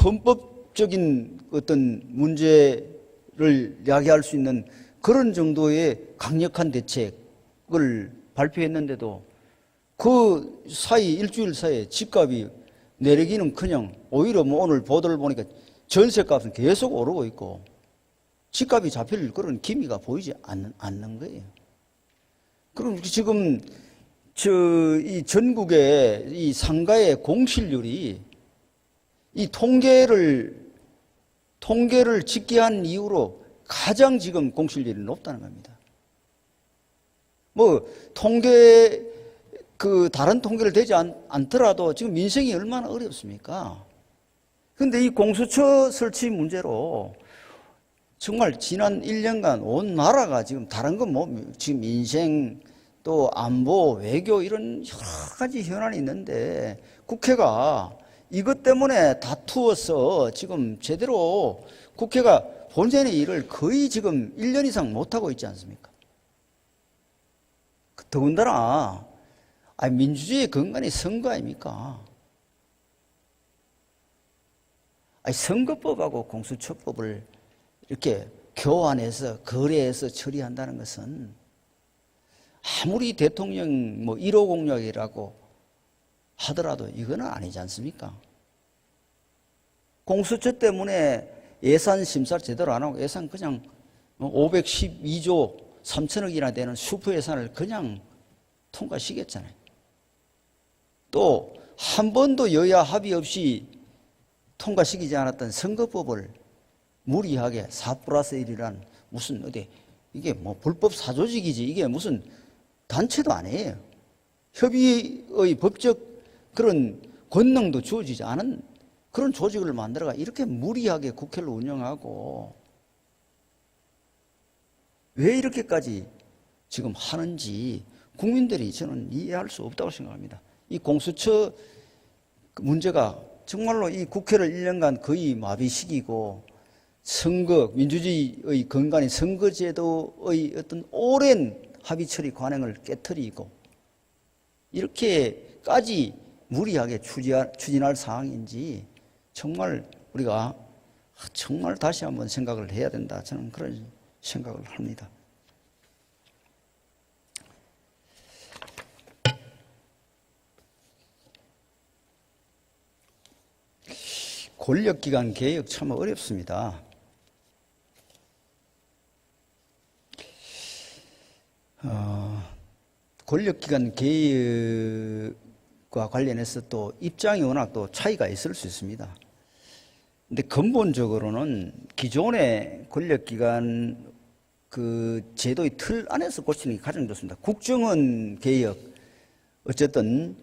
헌법적인 어떤 문제를 야기할 수 있는 그런 정도의 강력한 대책을 발표했는데도 그 사이 일주일 사이에 집값이 내리기는커녕 오히려 뭐 오늘 보도를 보니까 전세값은 계속 오르고 있고 집값이 잡힐 그런 기미가 보이지 않는 거예요. 그럼 지금 이 전국의 이 상가의 공실률이 이 통계를 집계한 이후로 가장 지금 공실률이 높다는 겁니다. 뭐 다른 통계를 대지 않더라도 지금 민생이 얼마나 어렵습니까? 근데 이 공수처 설치 문제로 정말 지난 1년간 온 나라가 지금 다른 건 뭐 지금 민생 또 안보 외교 이런 여러 가지 현안이 있는데 국회가 이것 때문에 다투어서 지금 제대로 국회가 본전의 일을 거의 지금 1년 이상 못하고 있지 않습니까? 더군다나 민주주의의 근간이 선거 아닙니까? 선거법하고 공수처법을 이렇게 교환해서 거래해서 처리한다는 것은 아무리 대통령 뭐 1호 공약이라고 하더라도 이거는 아니지 않습니까? 공수처 때문에 예산 심사를 제대로 안 하고 예산 그냥 512조 3천억이나 되는 슈퍼 예산을 그냥 통과시켰잖아요. 또 한 번도 여야 합의 없이 통과시키지 않았던 선거법을 무리하게 4+1이란 무슨 어디 이게 뭐 불법 사조직이지 이게 무슨 단체도 아니에요. 협의의 법적 그런 권능도 주어지지 않은 그런 조직을 만들어가 이렇게 무리하게 국회를 운영하고 왜 이렇게까지 지금 하는지 국민들이 저는 이해할 수 없다고 생각합니다. 이 공수처 문제가 정말로 이 국회를 1년간 거의 마비시키고 선거, 민주주의의 근간인 선거제도의 어떤 오랜 합의 처리 관행을 깨트리고 이렇게까지 무리하게 추진할 상황인지 정말 우리가 정말 다시 한번 생각을 해야 된다. 저는 그런 생각을 합니다. 권력기관 개혁 참 어렵습니다. 권력기관 개혁과 관련해서 또 입장이 워낙 또 차이가 있을 수 있습니다. 근데 근본적으로는 기존의 권력기관 그 제도의 틀 안에서 고치는 게 가장 좋습니다. 국정원 개혁, 어쨌든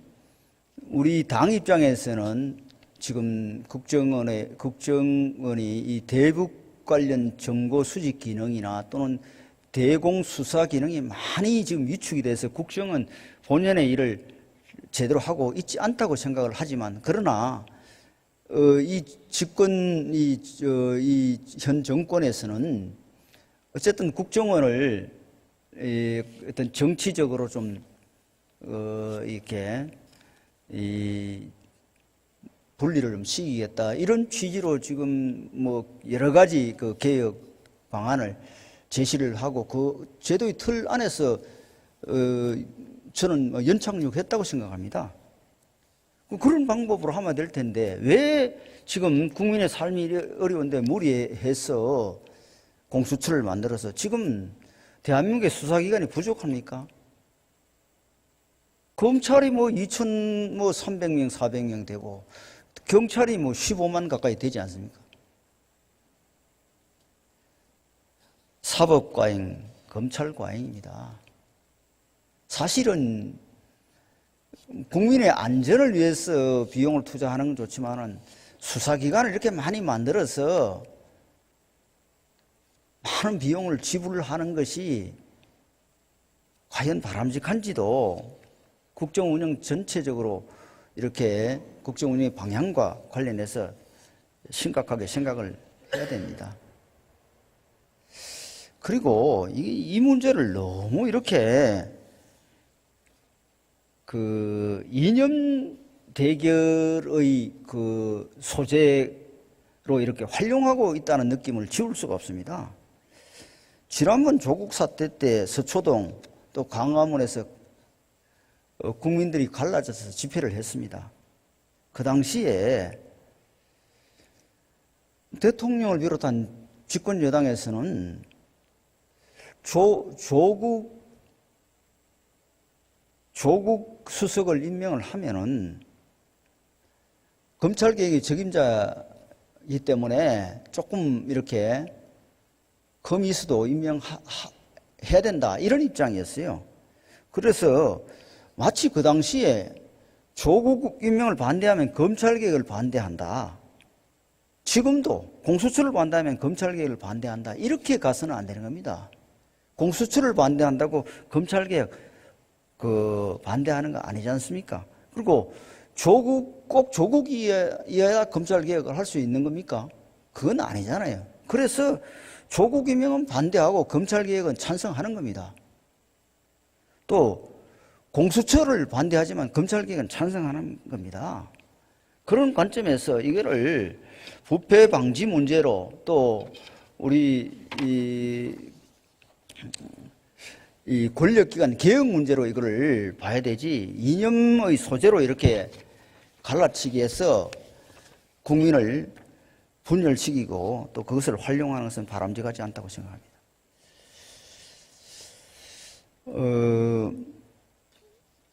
우리 당 입장에서는 지금 국정원이 이 대북 관련 정보 수집 기능이나 또는 대공 수사 기능이 많이 지금 위축이 돼서 국정원 본연의 일을 제대로 하고 있지 않다고 생각을 하지만 그러나 이 집권 이 현 정권에서는 어쨌든 국정원을 어떤 정치적으로 좀 이렇게 분리를 좀 시키겠다 이런 취지로 지금 뭐 여러 가지 그 개혁 방안을 제시를 하고 그 제도의 틀 안에서 저는 연착륙했다고 생각합니다. 그런 방법으로 하면 될 텐데 왜 지금 국민의 삶이 어려운데 무리해서 공수처를 만들어서 지금 대한민국의 수사기관이 부족합니까? 검찰이 뭐 2,300명, 400명 되고 경찰이 뭐 15만 가까이 되지 않습니까? 사법과잉, 검찰과잉입니다. 사실은 국민의 안전을 위해서 비용을 투자하는 건 좋지만은 수사기관을 이렇게 많이 만들어서 많은 비용을 지불하는 것이 과연 바람직한지도 국정운영 전체적으로 이렇게 국정운영의 방향과 관련해서 심각하게 생각을 해야 됩니다. 그리고 이 문제를 너무 이렇게 그 이념 대결의 그 소재로 이렇게 활용하고 있다는 느낌을 지울 수가 없습니다. 지난번 조국 사태 때 서초동 또 광화문에서 국민들이 갈라져서 집회를 했습니다. 그 당시에 대통령을 비롯한 집권 여당에서는 조국 수석을 임명을 하면은 검찰개혁의 적임자이기 때문에 조금 이렇게 검이수도 임명해야 된다 이런 입장이었어요. 그래서 마치 그 당시에 조국 임명을 반대하면 검찰개혁을 반대한다 지금도 공수처를 반대하면 검찰개혁을 반대한다. 이렇게 가서는 안 되는 겁니다. 공수처를 반대한다고 검찰개혁 반대하는 거 아니지 않습니까? 그리고 꼭 조국이어야 검찰개혁을 할 수 있는 겁니까? 그건 아니잖아요. 그래서 조국이면 반대하고 검찰개혁은 찬성하는 겁니다. 또 공수처를 반대하지만 검찰개혁은 찬성하는 겁니다. 그런 관점에서 이거를 부패 방지 문제로 또 우리 이 권력기관 개혁 문제로 이거를 봐야 되지, 이념의 소재로 이렇게 갈라치기 해서 국민을 분열시키고 또 그것을 활용하는 것은 바람직하지 않다고 생각합니다.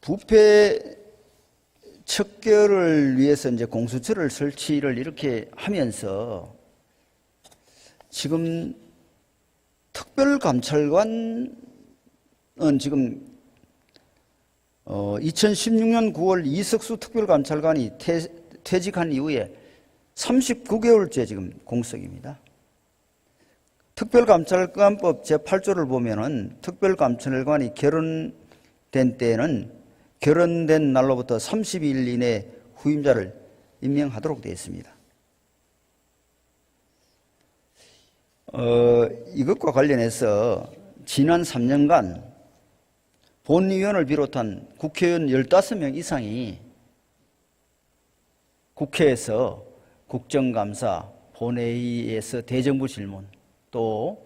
부패 척결을 위해서 이제 공수처를 설치를 이렇게 하면서 지금 특별감찰관은 지금 2016년 9월 이석수 특별감찰관이 퇴직한 이후에 39개월째 지금 공석입니다. 특별감찰관법 제8조를 보면은 특별감찰관이 결혼된 때에는 결혼된 날로부터 30일 이내 후임자를 임명하도록 되어 있습니다. 이것과 관련해서 지난 3년간 본의원을 비롯한 국회의원 15명 이상이 국회에서 국정감사, 본회의에서 대정부 질문, 또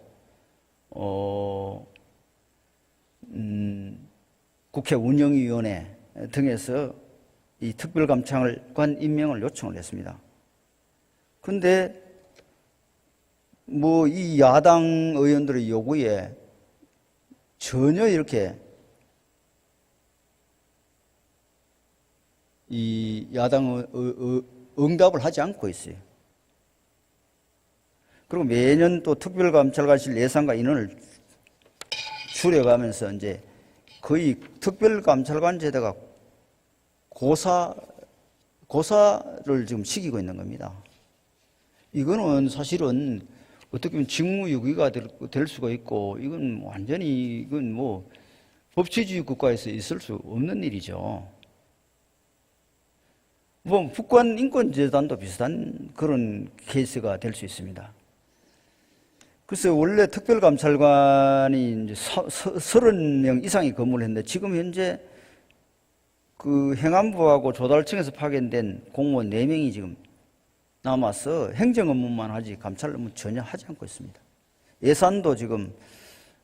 국회 운영위원회 등에서 이 특별감찰관 임명을 요청을 했습니다. 그런데 뭐 이 야당 의원들의 요구에 전혀 이렇게 이 야당 응답을 하지 않고 있어요. 그리고 매년 또 특별감찰관실 예산과 인원을 줄여가면서 이제 거의 특별감찰관 제도가 고사를 지금 시키고 있는 겁니다. 이거는 사실은 어떻게 보면 직무유기가 될 수가 있고, 이건 완전히, 이건 뭐, 법치주의 국가에서 있을 수 없는 일이죠. 뭐, 북한인권재단도 비슷한 그런 케이스가 될 수 있습니다. 글쎄, 원래 특별감찰관이 이제 30명 이상이 근무를 했는데, 지금 현재 그 행안부하고 조달청에서 파견된 공무원 4명이 지금 남아서 행정 업무만 하지 감찰 업무 전혀 하지 않고 있습니다. 예산도 지금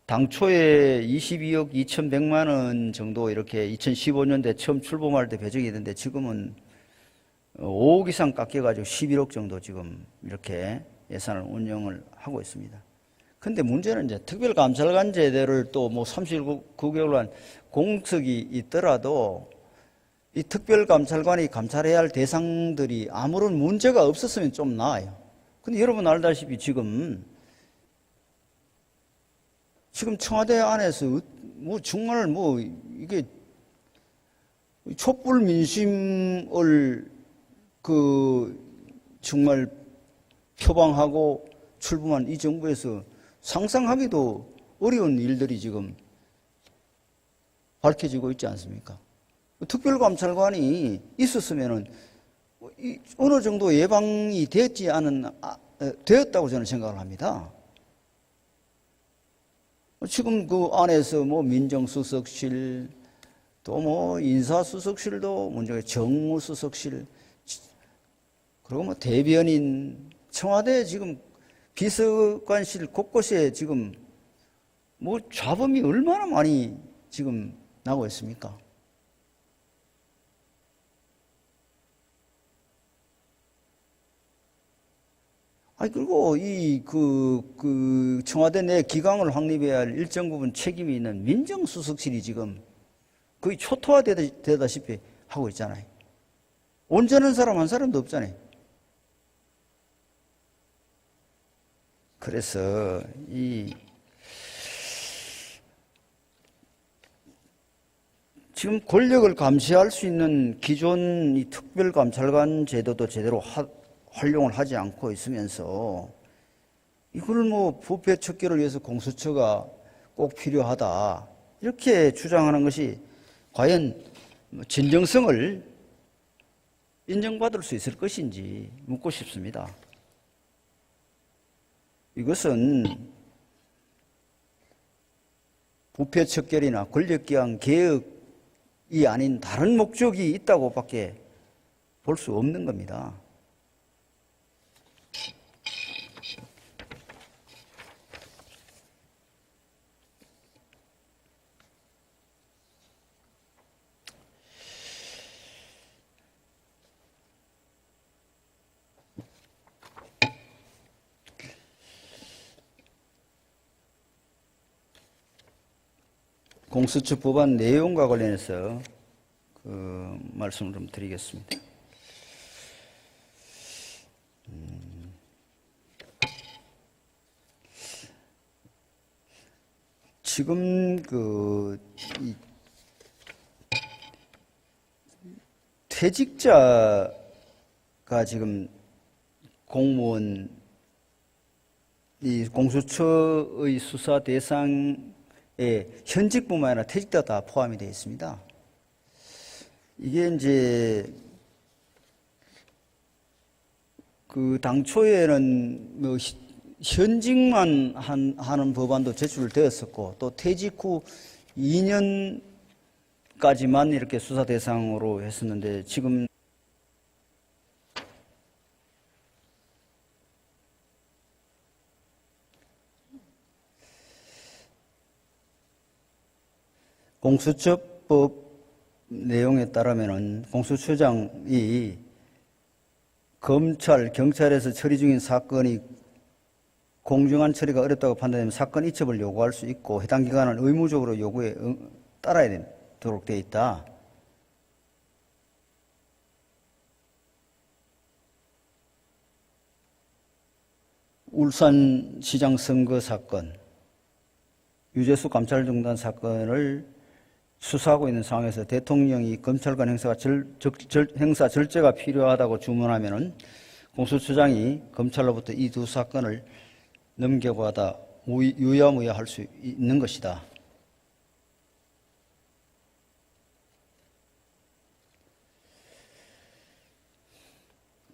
당초에 22억 2,100만 원 정도 이렇게 2015년대 처음 출범할 때 배정이 됐는데 지금은 5억 이상 깎여가지고 11억 정도 지금 이렇게 예산을 운영을 하고 있습니다. 근데 문제는 이제 특별감찰관 제도를 또 뭐 39개월간 공석이 있더라도 이 특별감찰관이 감찰해야 할 대상들이 아무런 문제가 없었으면 좀 나아요. 근데 여러분 알다시피 지금 청와대 안에서 뭐 정말 뭐 이게 촛불 민심을 정말 표방하고 출범한 이 정부에서 상상하기도 어려운 일들이 지금 밝혀지고 있지 않습니까? 특별감찰관이 있었으면은 어느 정도 예방이 되었다고 저는 생각을 합니다. 지금 그 안에서 뭐 민정수석실, 또 뭐 인사수석실도 문제가 정무수석실, 그리고 뭐 대변인, 청와대 지금 비서관실 곳곳에 지금 뭐 잡음이 얼마나 많이 지금 나고 있습니까? 그리고 청와대 내 기강을 확립해야 할 일정 부분 책임이 있는 민정수석실이 지금 거의 초토화되다시피 하고 있잖아요. 온전한 사람 한 사람도 없잖아요. 그래서 지금 권력을 감시할 수 있는 기존 이 특별감찰관 제도도 제대로 활용을 하지 않고 있으면서 이걸 뭐 부패 척결을 위해서 공수처가 꼭 필요하다 이렇게 주장하는 것이 과연 진정성을 인정받을 수 있을 것인지 묻고 싶습니다. 이것은 부패 척결이나 권력기관 개혁이 아닌 다른 목적이 있다고밖에 볼 수 없는 겁니다. 공수처 법안 내용과 관련해서 말씀을 좀 드리겠습니다. 지금 퇴직자가 지금 공무원 이 공수처의 수사 대상에 현직뿐만 아니라 퇴직자 다 포함이 되어 있습니다. 이게 이제 당초에는 뭐 현직만 하는 법안도 제출되었었고 또 퇴직 후 2년까지만 이렇게 수사 대상으로 했었는데 지금 공수처법 내용에 따르면은 공수처장이 검찰, 경찰에서 처리 중인 사건이 공정한 처리가 어렵다고 판단되면 사건 이첩을 요구할 수 있고 해당 기관은 의무적으로 요구에 따라야 되도록 되어 있다. 울산시장 선거 사건, 유재수 감찰정단 사건을 수사하고 있는 상황에서 대통령이 검찰관 행사 절제가 필요하다고 주문하면은 공수처장이 검찰로부터 이 두 사건을 넘겨받아 유야무야할 수 있는 것이다.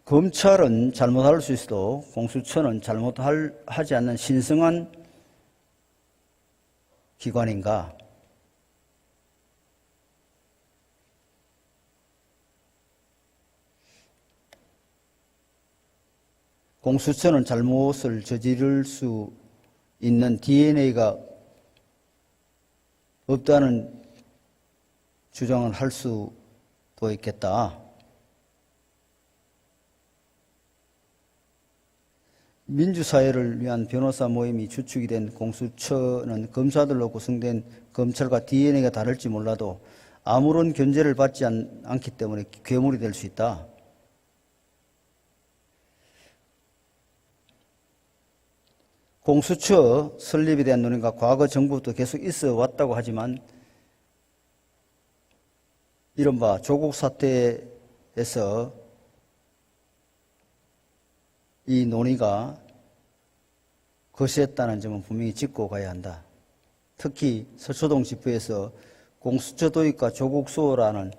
검찰은 잘못할 수 있어도 공수처는 잘못하지 않는 신성한 기관인가? 공수처는 잘못을 저지를 수 있는 DNA가 없다는 주장을 할 수도 있겠다. 민주사회를 위한 변호사 모임이 주축이 된 공수처는 검사들로 구성된 검찰과 DNA가 다를지 몰라도 아무런 견제를 받지 않기 때문에 괴물이 될 수 있다. 공수처 설립에 대한 논의가 과거 정부부터 계속 있어 왔다고 하지만 이른바 조국 사태에서 이 논의가 거셌다는 점은 분명히 짚고 가야 한다. 특히 서초동 집회에서 공수처 도입과 조국 수호라는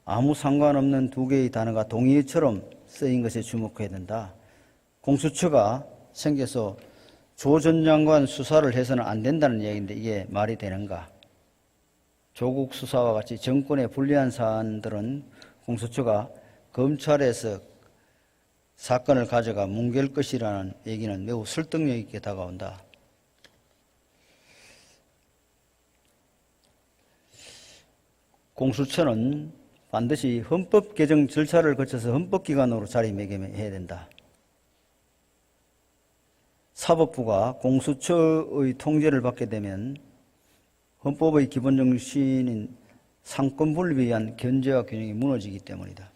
아무 상관없는 두 개의 단어가 동의어처럼 쓰인 것에 주목해야 된다. 공수처가 생겨서 조 전 장관 수사를 해서는 안 된다는 이야기인데 이게 말이 되는가? 조국 수사와 같이 정권에 불리한 사안들은 공수처가 검찰에서 사건을 가져가 뭉갤 것이라는 얘기는 매우 설득력 있게 다가온다. 공수처는 반드시 헌법 개정 절차를 거쳐서 헌법기관으로 자리매김해야 된다. 사법부가 공수처의 통제를 받게 되면 헌법의 기본 정신인 상권 분립에 의한 견제와 균형이 무너지기 때문이다.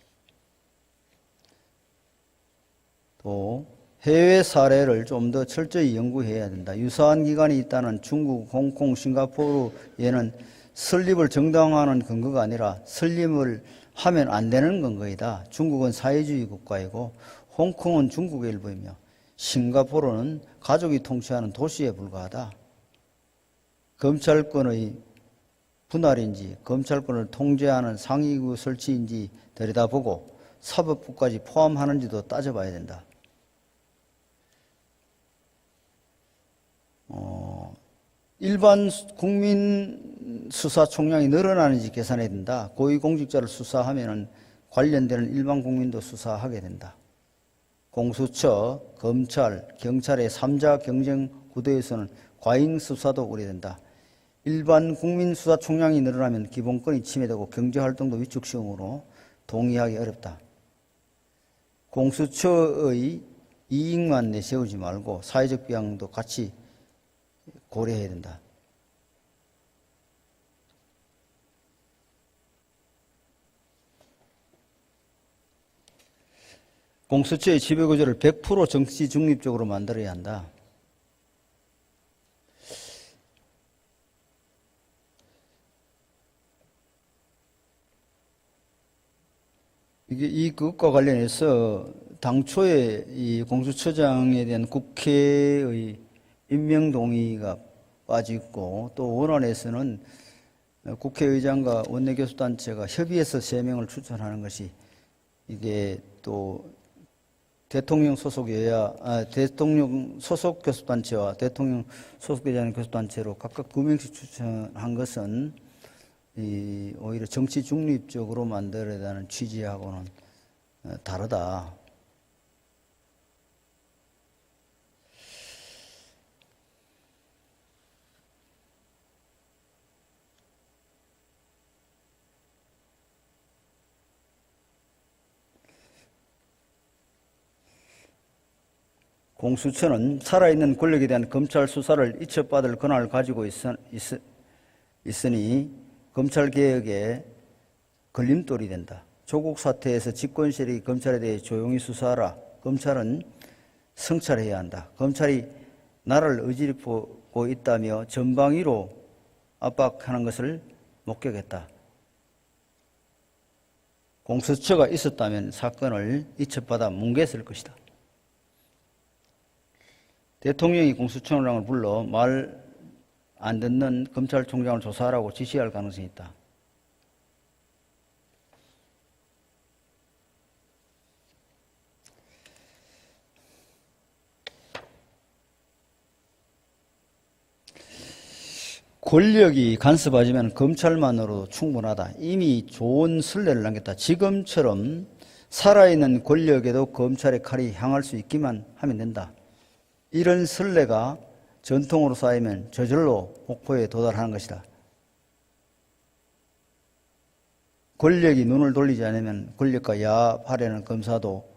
또 해외 사례를 좀 더 철저히 연구해야 된다. 유사한 기관이 있다는 중국, 홍콩, 싱가포르에는 설립을 정당화하는 근거가 아니라 설립을 하면 안 되는 근거이다. 중국은 사회주의 국가이고 홍콩은 중국의 일부이며 싱가포르는 가족이 통치하는 도시에 불과하다. 검찰권의 분할인지 검찰권을 통제하는 상위부 설치인지 들여다보고 사법부까지 포함하는지도 따져봐야 된다. 일반 국민 수사총량이 늘어나는지 계산해야 된다. 고위공직자를 수사하면 관련되는 일반 국민도 수사하게 된다. 공수처, 검찰, 경찰의 3자 경쟁 구도에서는 과잉 수사도 우려된다. 일반 국민 수사 총량이 늘어나면 기본권이 침해되고 경제활동도 위축시험으로 동의하기 어렵다. 공수처의 이익만 내세우지 말고 사회적 비용도 같이 고려해야 된다. 공수처의 지배구조를 100% 정치 중립적으로 만들어야 한다. 이것과 관련해서 당초에 이 공수처장에 대한 국회의 임명 동의가 빠지고 또 원안에서는 국회의장과 원내교수단체가 협의해서 3명을 추천하는 것이 이게 또 대통령 소속 대통령 소속 교수단체와 대통령 소속되지 않은 교수단체로 각각 2명씩 추천한 것은 오히려 정치 중립적으로 만들어야 되는 취지하고는 다르다. 공수처는 살아있는 권력에 대한 검찰 수사를 이첩받을 권한을 가지고 있으니 검찰개혁에 걸림돌이 된다. 조국 사태에서 집권 세력이 검찰에 대해 조용히 수사하라. 검찰은 성찰해야 한다. 검찰이 나라를 어지럽히고 있다며 전방위로 압박하는 것을 목격했다. 공수처가 있었다면 사건을 이첩받아 뭉갰을 것이다. 대통령이 공수처장을 불러 말 안 듣는 검찰총장을 조사하라고 지시할 가능성이 있다. 권력이 간섭하지만 검찰만으로도 충분하다. 이미 좋은 선례를 남겼다. 지금처럼 살아있는 권력에도 검찰의 칼이 향할 수 있기만 하면 된다. 이런 선례가 전통으로 쌓이면 저절로 목표에 도달하는 것이다. 권력이 눈을 돌리지 않으면 권력과 야합하려는 검사도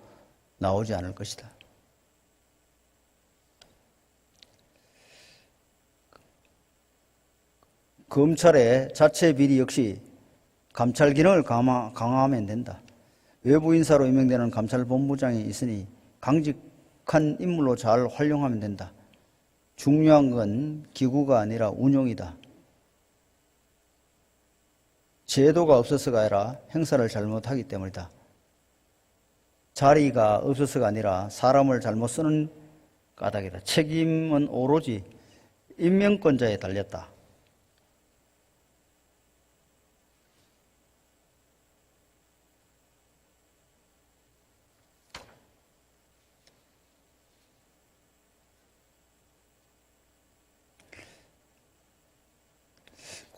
나오지 않을 것이다. 검찰의 자체 비리 역시 감찰 기능을 강화하면 된다. 외부 인사로 임명되는 감찰본부장이 있으니 강직한 인물로 잘 활용하면 된다. 중요한 건 기구가 아니라 운용이다. 제도가 없어서가 아니라 행사를 잘못하기 때문이다. 자리가 없어서가 아니라 사람을 잘못 쓰는 까닭이다. 책임은 오로지 임명권자에 달렸다.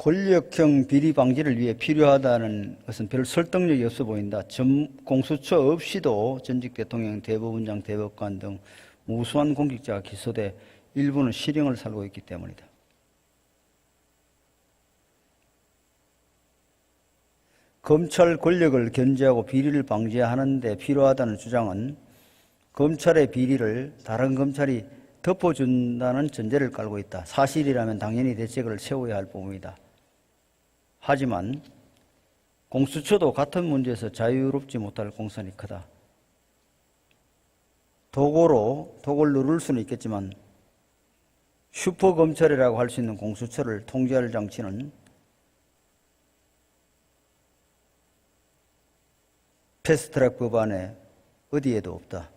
권력형 비리 방지를 위해 필요하다는 것은 별 설득력이 없어 보인다. 공수처 없이도 전직 대통령, 대법원장, 대법관 등 무수한 공직자가 기소돼 일부는 실형을 살고 있기 때문이다. 검찰 권력을 견제하고 비리를 방지하는 데 필요하다는 주장은 검찰의 비리를 다른 검찰이 덮어준다는 전제를 깔고 있다. 사실이라면 당연히 대책을 세워야 할 부분이다. 하지만 공수처도 같은 문제에서 자유롭지 못할 공산이 크다. 도구를 누를 수는 있겠지만 슈퍼검찰이라고 할 수 있는 공수처를 통제할 장치는 패스트트랙 법안에 어디에도 없다.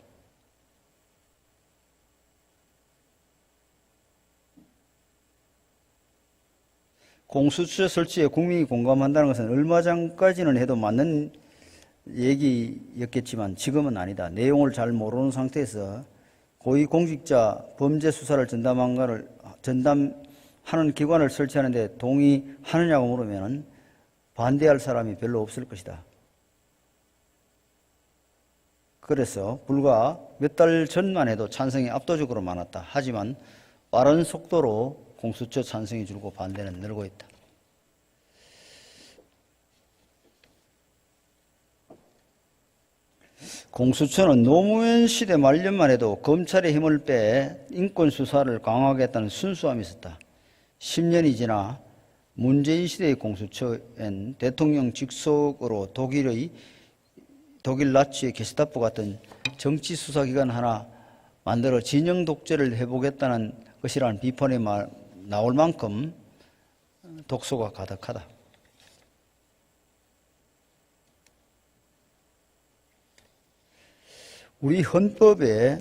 공수처 설치에 국민이 공감한다는 것은 얼마 전까지는 해도 맞는 얘기였겠지만 지금은 아니다. 내용을 잘 모르는 상태에서 고위공직자 범죄 수사를 전담하는 기관을 설치하는데 동의하느냐고 물으면 반대할 사람이 별로 없을 것이다. 그래서 불과 몇 달 전만 해도 찬성이 압도적으로 많았다. 하지만 빠른 속도로 공수처 찬성이 줄고 반대는 늘고 있다. 공수처는 노무현 시대 말년만 해도 검찰의 힘을 빼 인권수사를 강화하겠다는 순수함이 있었다. 10년이 지나 문재인 시대의 공수처엔 대통령 직속으로 독일 나치의 게스타포 같은 정치수사기관 하나 만들어 진영 독재를 해보겠다는 것이라는 비판이 나올 만큼 독소가 가득하다. 우리 헌법에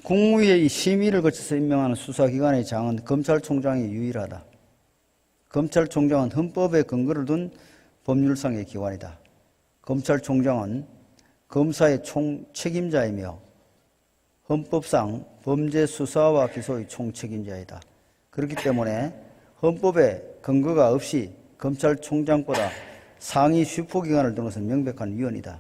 국무회의 심의를 거쳐서 임명하는 수사기관의 장은 검찰총장이 유일하다. 검찰총장은 헌법에 근거를 둔 법률상의 기관이다. 검찰총장은 검사의 총책임자이며 헌법상 범죄 수사와 기소의 총책임자이다. 그렇기 때문에 헌법에 근거가 없이 검찰총장보다 상위 슈퍼기관을 두는 것은 명백한 위헌이다.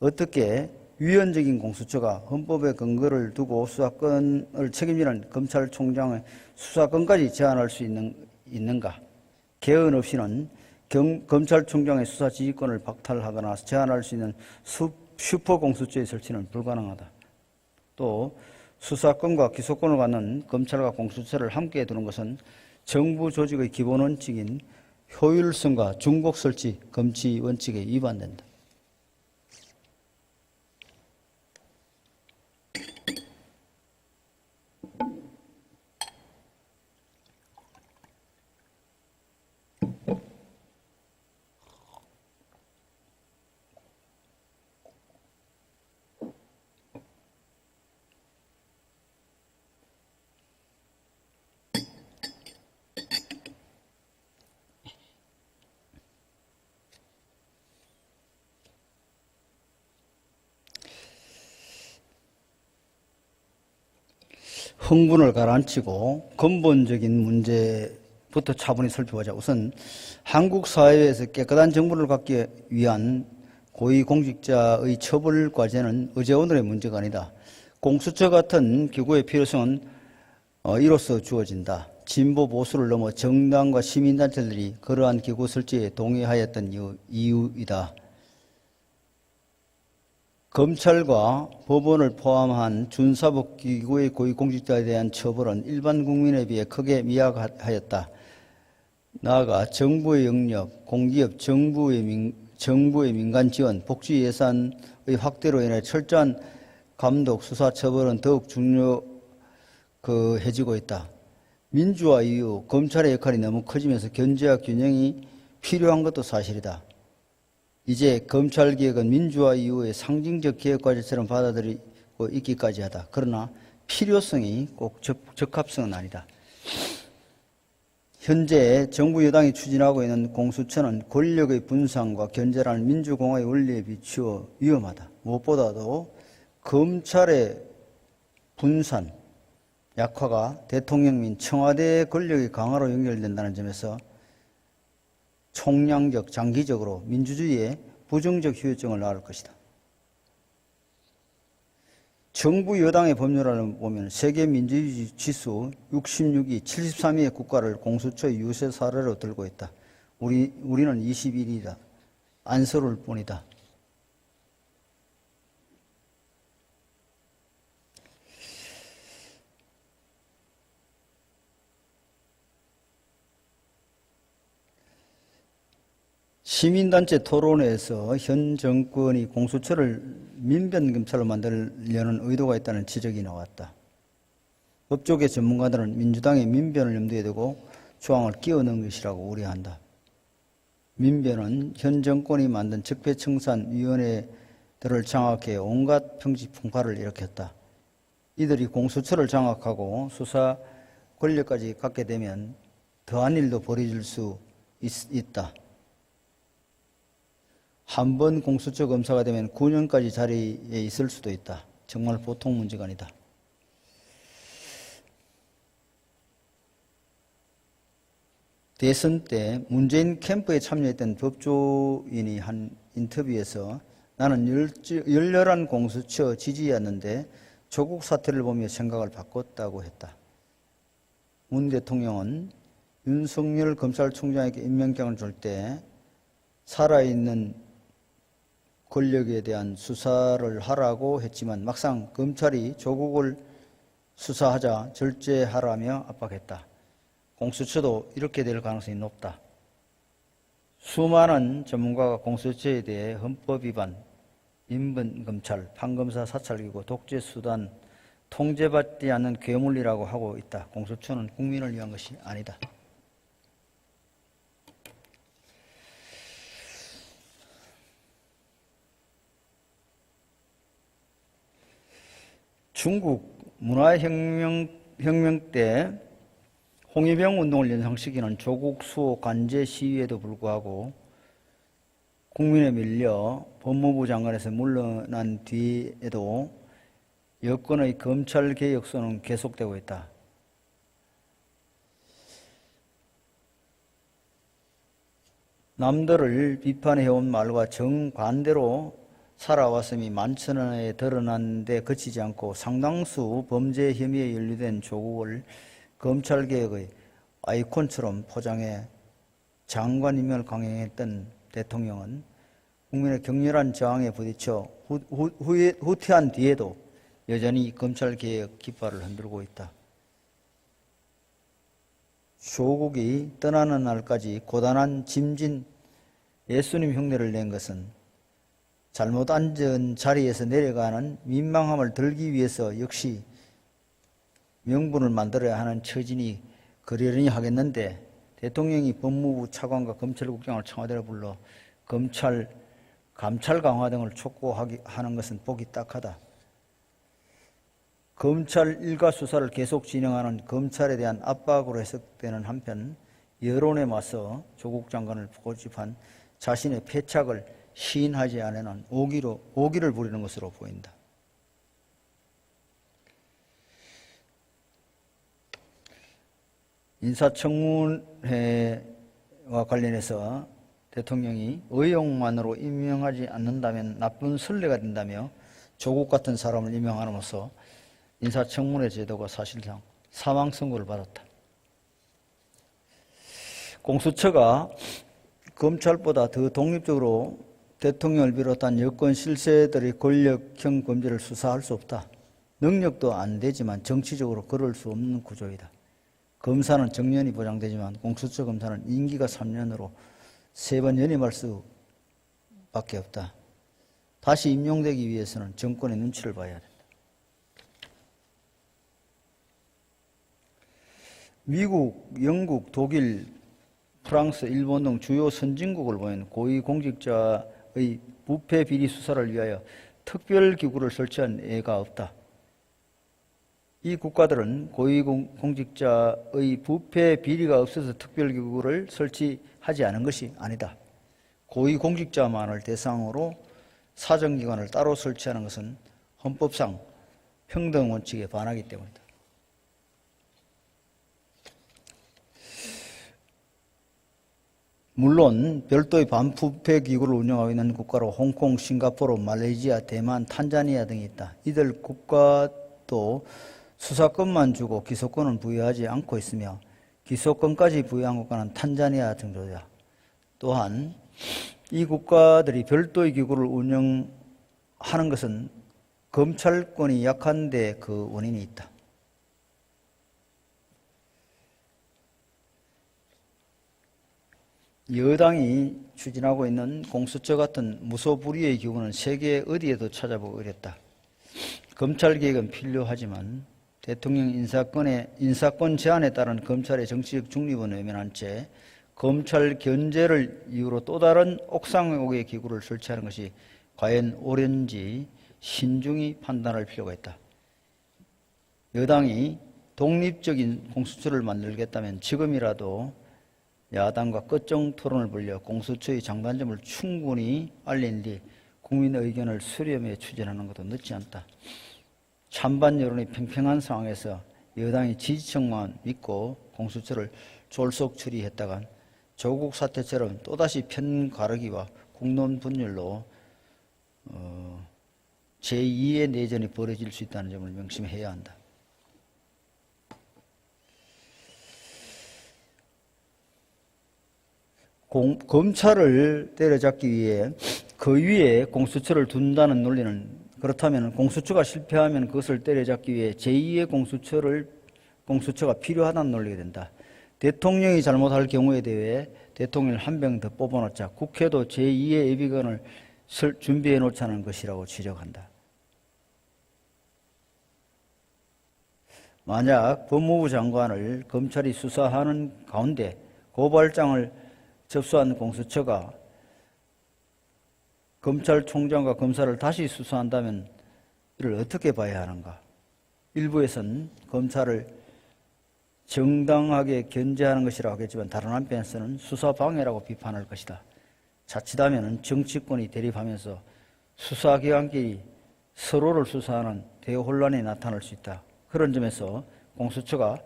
어떻게 위헌적인 공수처가 헌법에 근거를 두고 수사권을 책임지는 검찰총장의 수사권까지 제한할 수 있는가? 개헌 없이는 검찰총장의 수사 지휘권을 박탈하거나 제한할 수 있는 슈퍼공수처의 설치는 불가능하다. 또 수사권과 기소권을 갖는 검찰과 공수처를 함께 두는 것은 정부 조직의 기본 원칙인 효율성과 중복 설치 검치 원칙에 위반된다. 흥분을 가라앉히고 근본적인 문제부터 차분히 살펴보자. 우선 한국 사회에서 깨끗한 정부를 갖기 위한 고위공직자의 처벌 과제는 어제 오늘의 문제가 아니다. 공수처 같은 기구의 필요성은 이로써 주어진다. 진보 보수를 넘어 정당과 시민단체들이 그러한 기구 설치에 동의하였던 이유이다. 검찰과 법원을 포함한 준사법기구의 고위공직자에 대한 처벌은 일반 국민에 비해 크게 미약하였다. 나아가 정부의 영역, 공기업, 정부의 민간 지원, 복지 예산의 확대로 인해 철저한 감독, 수사, 처벌은 더욱 중요해지고 있다. 민주화 이후 검찰의 역할이 너무 커지면서 견제와 균형이 필요한 것도 사실이다. 이제 검찰개혁은 민주화 이후의 상징적 개혁과제처럼 받아들이고 있기까지 하다. 그러나 필요성이 꼭 적합성은 아니다. 현재 정부 여당이 추진하고 있는 공수처는 권력의 분산과 견제라는 민주공화의 원리에 비추어 위험하다. 무엇보다도 검찰의 분산, 약화가 대통령 및 청와대의 권력의 강화로 연결된다는 점에서 총량적, 장기적으로 민주주의에 부정적 후유증을 낳을 것이다. 정부 여당의 법률안을 보면 세계 민주주의 지수 66위, 73위의 국가를 공수처의 유세 사례로 들고 있다. 우리는 21위다. 안서울 뿐이다. 시민단체 토론회에서 현 정권이 공수처를 민변검찰로 만들려는 의도가 있다는 지적이 나왔다. 법조계 전문가들은 민주당의 민변을 염두에 두고 조항을 끼워 넣은 것이라고 우려한다. 민변은 현 정권이 만든 적폐청산위원회들을 장악해 온갖 평지 풍파를 일으켰다. 이들이 공수처를 장악하고 수사 권력까지 갖게 되면 더한 일도 벌어질 수 있다. 한 번 공수처 검사가 되면 9년까지 자리에 있을 수도 있다. 정말 보통 문제가 아니다. 대선 때 문재인 캠프에 참여했던 법조인이 한 인터뷰에서 나는 열렬한 공수처 지지였는데 조국 사태를 보며 생각을 바꿨다고 했다. 문 대통령은 윤석열 검찰총장에게 임명장을 줄 때 살아있는 권력에 대한 수사를 하라고 했지만 막상 검찰이 조국을 수사하자 절제하라며 압박했다. 공수처도 이렇게 될 가능성이 높다. 수많은 전문가가 공수처에 대해 헌법 위반, 인본검찰, 판검사 사찰기구, 독재수단, 통제받지 않는 괴물이라고 하고 있다. 공수처는 국민을 위한 것이 아니다. 중국 문화혁명 때 홍위병 운동을 연상시키는 조국 수호 관제 시위에도 불구하고 국민에 밀려 법무부 장관에서 물러난 뒤에도 여권의 검찰개혁선은 계속되고 있다. 남들을 비판해온 말과 정반대로 살아왔음이 만천하에 드러났는데 그치지 않고 상당수 범죄 혐의에 연루된 조국을 검찰개혁의 아이콘처럼 포장해 장관 임명을 강행했던 대통령은 국민의 격렬한 저항에 부딪혀 후퇴한 뒤에도 여전히 검찰개혁 깃발을 흔들고 있다. 조국이 떠나는 날까지 고단한 짐진 예수님 흉내를 낸 것은 잘못 앉은 자리에서 내려가는 민망함을 덜기 위해서 역시 명분을 만들어야 하는 처진이 그러려니 하겠는데 대통령이 법무부 차관과 검찰국장을 청와대로 불러 감찰 강화 등을 촉구하는 것은 보기 딱하다. 검찰 일가 수사를 계속 진행하는 검찰에 대한 압박으로 해석되는 한편 여론에 맞서 조국 장관을 고집한 자신의 패착을 시인하지 않으는 오기를 부리는 것으로 보인다. 인사청문회와 관련해서 대통령이 의혹만으로 임명하지 않는다면 나쁜 선례가 된다며 조국 같은 사람을 임명함으로써 인사청문회 제도가 사실상 사망 선고를 받았다. 공수처가 검찰보다 더 독립적으로 대통령을 비롯한 여권 실세들의 권력형 범죄를 수사할 수 없다. 능력도 안 되지만 정치적으로 그럴 수 없는 구조이다. 검사는 정년이 보장되지만 공수처 검사는 임기가 3년으로 3번 연임할 수밖에 없다. 다시 임용되기 위해서는 정권의 눈치를 봐야 된다. 미국, 영국, 독일, 프랑스, 일본 등 주요 선진국을 보면 고위공직자의 부패 비리 수사를 위하여 특별기구를 설치한 예가 없다. 이 국가들은 고위공직자의 부패 비리가 없어서 특별기구를 설치하지 않은 것이 아니다. 고위공직자만을 대상으로 사정기관을 따로 설치하는 것은 헌법상 평등 원칙에 반하기 때문이다. 물론 별도의 반부패 기구를 운영하고 있는 국가로 홍콩, 싱가포르, 말레이시아, 대만, 탄자니아 등이 있다. 이들 국가도 수사권만 주고 기소권은 부여하지 않고 있으며 기소권까지 부여한 국가는 탄자니아 정도다. 또한 이 국가들이 별도의 기구를 운영하는 것은 검찰권이 약한데 그 원인이 있다. 여당이 추진하고 있는 공수처 같은 무소불위의 기구는 세계 어디에도 찾아보기 어렵다. 검찰개혁은 필요하지만 대통령 인사권 제한에 따른 검찰의 정치적 중립은 외면한 채 검찰 견제를 이유로 또 다른 옥상옥의 기구를 설치하는 것이 과연 옳은지 신중히 판단할 필요가 있다. 여당이 독립적인 공수처를 만들겠다면 지금이라도 야당과 끝정 토론을 벌여 공수처의 장단점을 충분히 알린 뒤 국민의 의견을 수렴해 추진하는 것도 늦지 않다. 찬반 여론이 팽팽한 상황에서 여당이 지지층만 믿고 공수처를 졸속 처리했다간 조국 사태처럼 또다시 편 가르기와 국론 분열로 제2의 내전이 벌어질 수 있다는 점을 명심해야 한다. 검찰을 때려잡기 위해 그 위에 공수처를 둔다는 논리는, 그렇다면 공수처가 실패하면 그것을 때려잡기 위해 제2의 공수처가 필요하다는 논리가 된다. 대통령이 잘못할 경우에 대해 대통령을 한 명 더 뽑아놓자 국회도 제2의 예비관을 준비해 놓자는 것이라고 지적한다. 만약 법무부 장관을 검찰이 수사하는 가운데 고발장을 접수한 공수처가 검찰총장과 검사를 다시 수사한다면 이를 어떻게 봐야 하는가? 일부에서는 검찰을 정당하게 견제하는 것이라고 하겠지만 다른 한편에서는 수사 방해라고 비판할 것이다. 자칫하면 정치권이 대립하면서 수사기관끼리 서로를 수사하는 대혼란이 나타날 수 있다. 그런 점에서 공수처가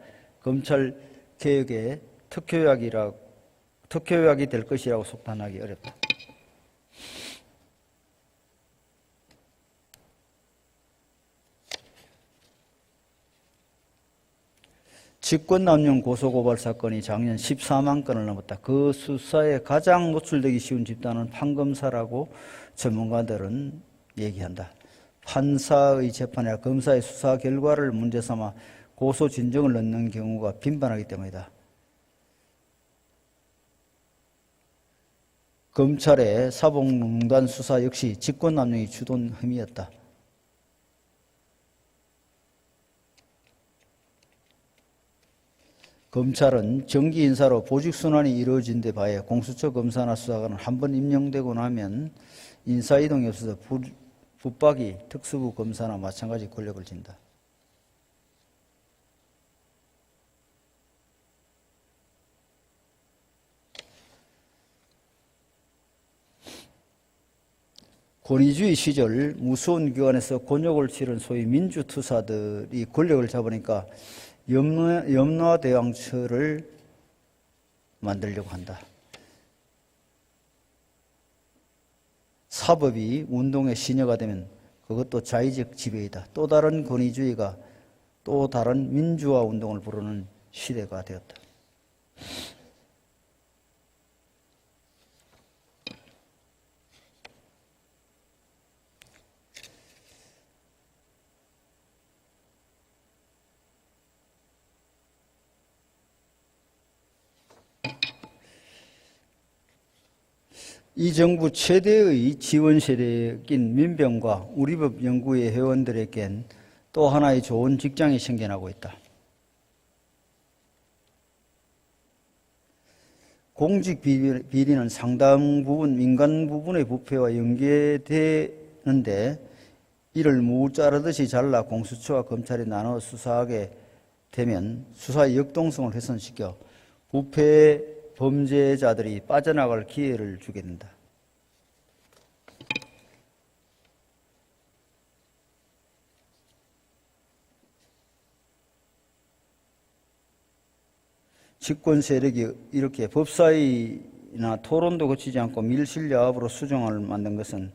검찰개혁의 특효약이 될 것이라고 속단하기 어렵다. 직권남용 고소고발 사건이 작년 14만 건을 넘었다. 그 수사에 가장 노출되기 쉬운 집단은 판검사라고 전문가들은 얘기한다. 판사의 재판이나 검사의 수사 결과를 문제 삼아 고소 진정을 넣는 경우가 빈번하기 때문이다. 검찰의 사법농단 수사 역시 직권남용이 주된 혐의였다. 검찰은 정기 인사로 보직순환이 이루어진 데 바에 공수처 검사나 수사관은 한번 임명되고 나면 인사이동이 없어서 붙박이 특수부 검사나 마찬가지 권력을 진다. 권위주의 시절 무서운 기관에서 곤욕을 치른 소위 민주투사들이 권력을 잡으니까 염라대왕처를 만들려고 한다. 사법이 운동의 시녀가 되면 그것도 자의적 지배이다. 또 다른 권위주의가 또 다른 민주화 운동을 부르는 시대가 되었다. 이 정부 최대의 지원 세력인 민병과 우리법 연구회 회원들에겐 또 하나의 좋은 직장이 생겨나고 있다. 공직 비리는 상당 부분 민간 부분의 부패와 연계되는데 이를 무 자르듯이 잘라 공수처와 검찰이 나눠 수사하게 되면 수사의 역동성을 훼손시켜 부패 범죄자들이 빠져나갈 기회를 주게 된다. 집권 세력이 이렇게 법사위나 토론도 거치지 않고 밀실야합으로 수정안을 만든 것은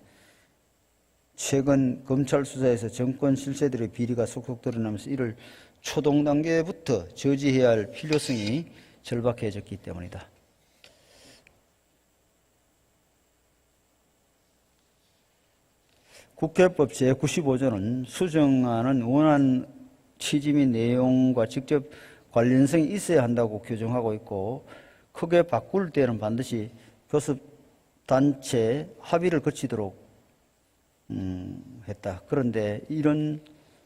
최근 검찰 수사에서 정권 실세들의 비리가 속속 드러나면서 이를 초동 단계부터 저지해야 할 필요성이 절박해졌기 때문이다. 국회법 제95조는 수정안은 원안 취지 및 내용과 직접 관련성이 있어야 한다고 규정하고 있고 크게 바꿀 때는 반드시 교섭단체 합의를 거치도록 했다. 그런데 이런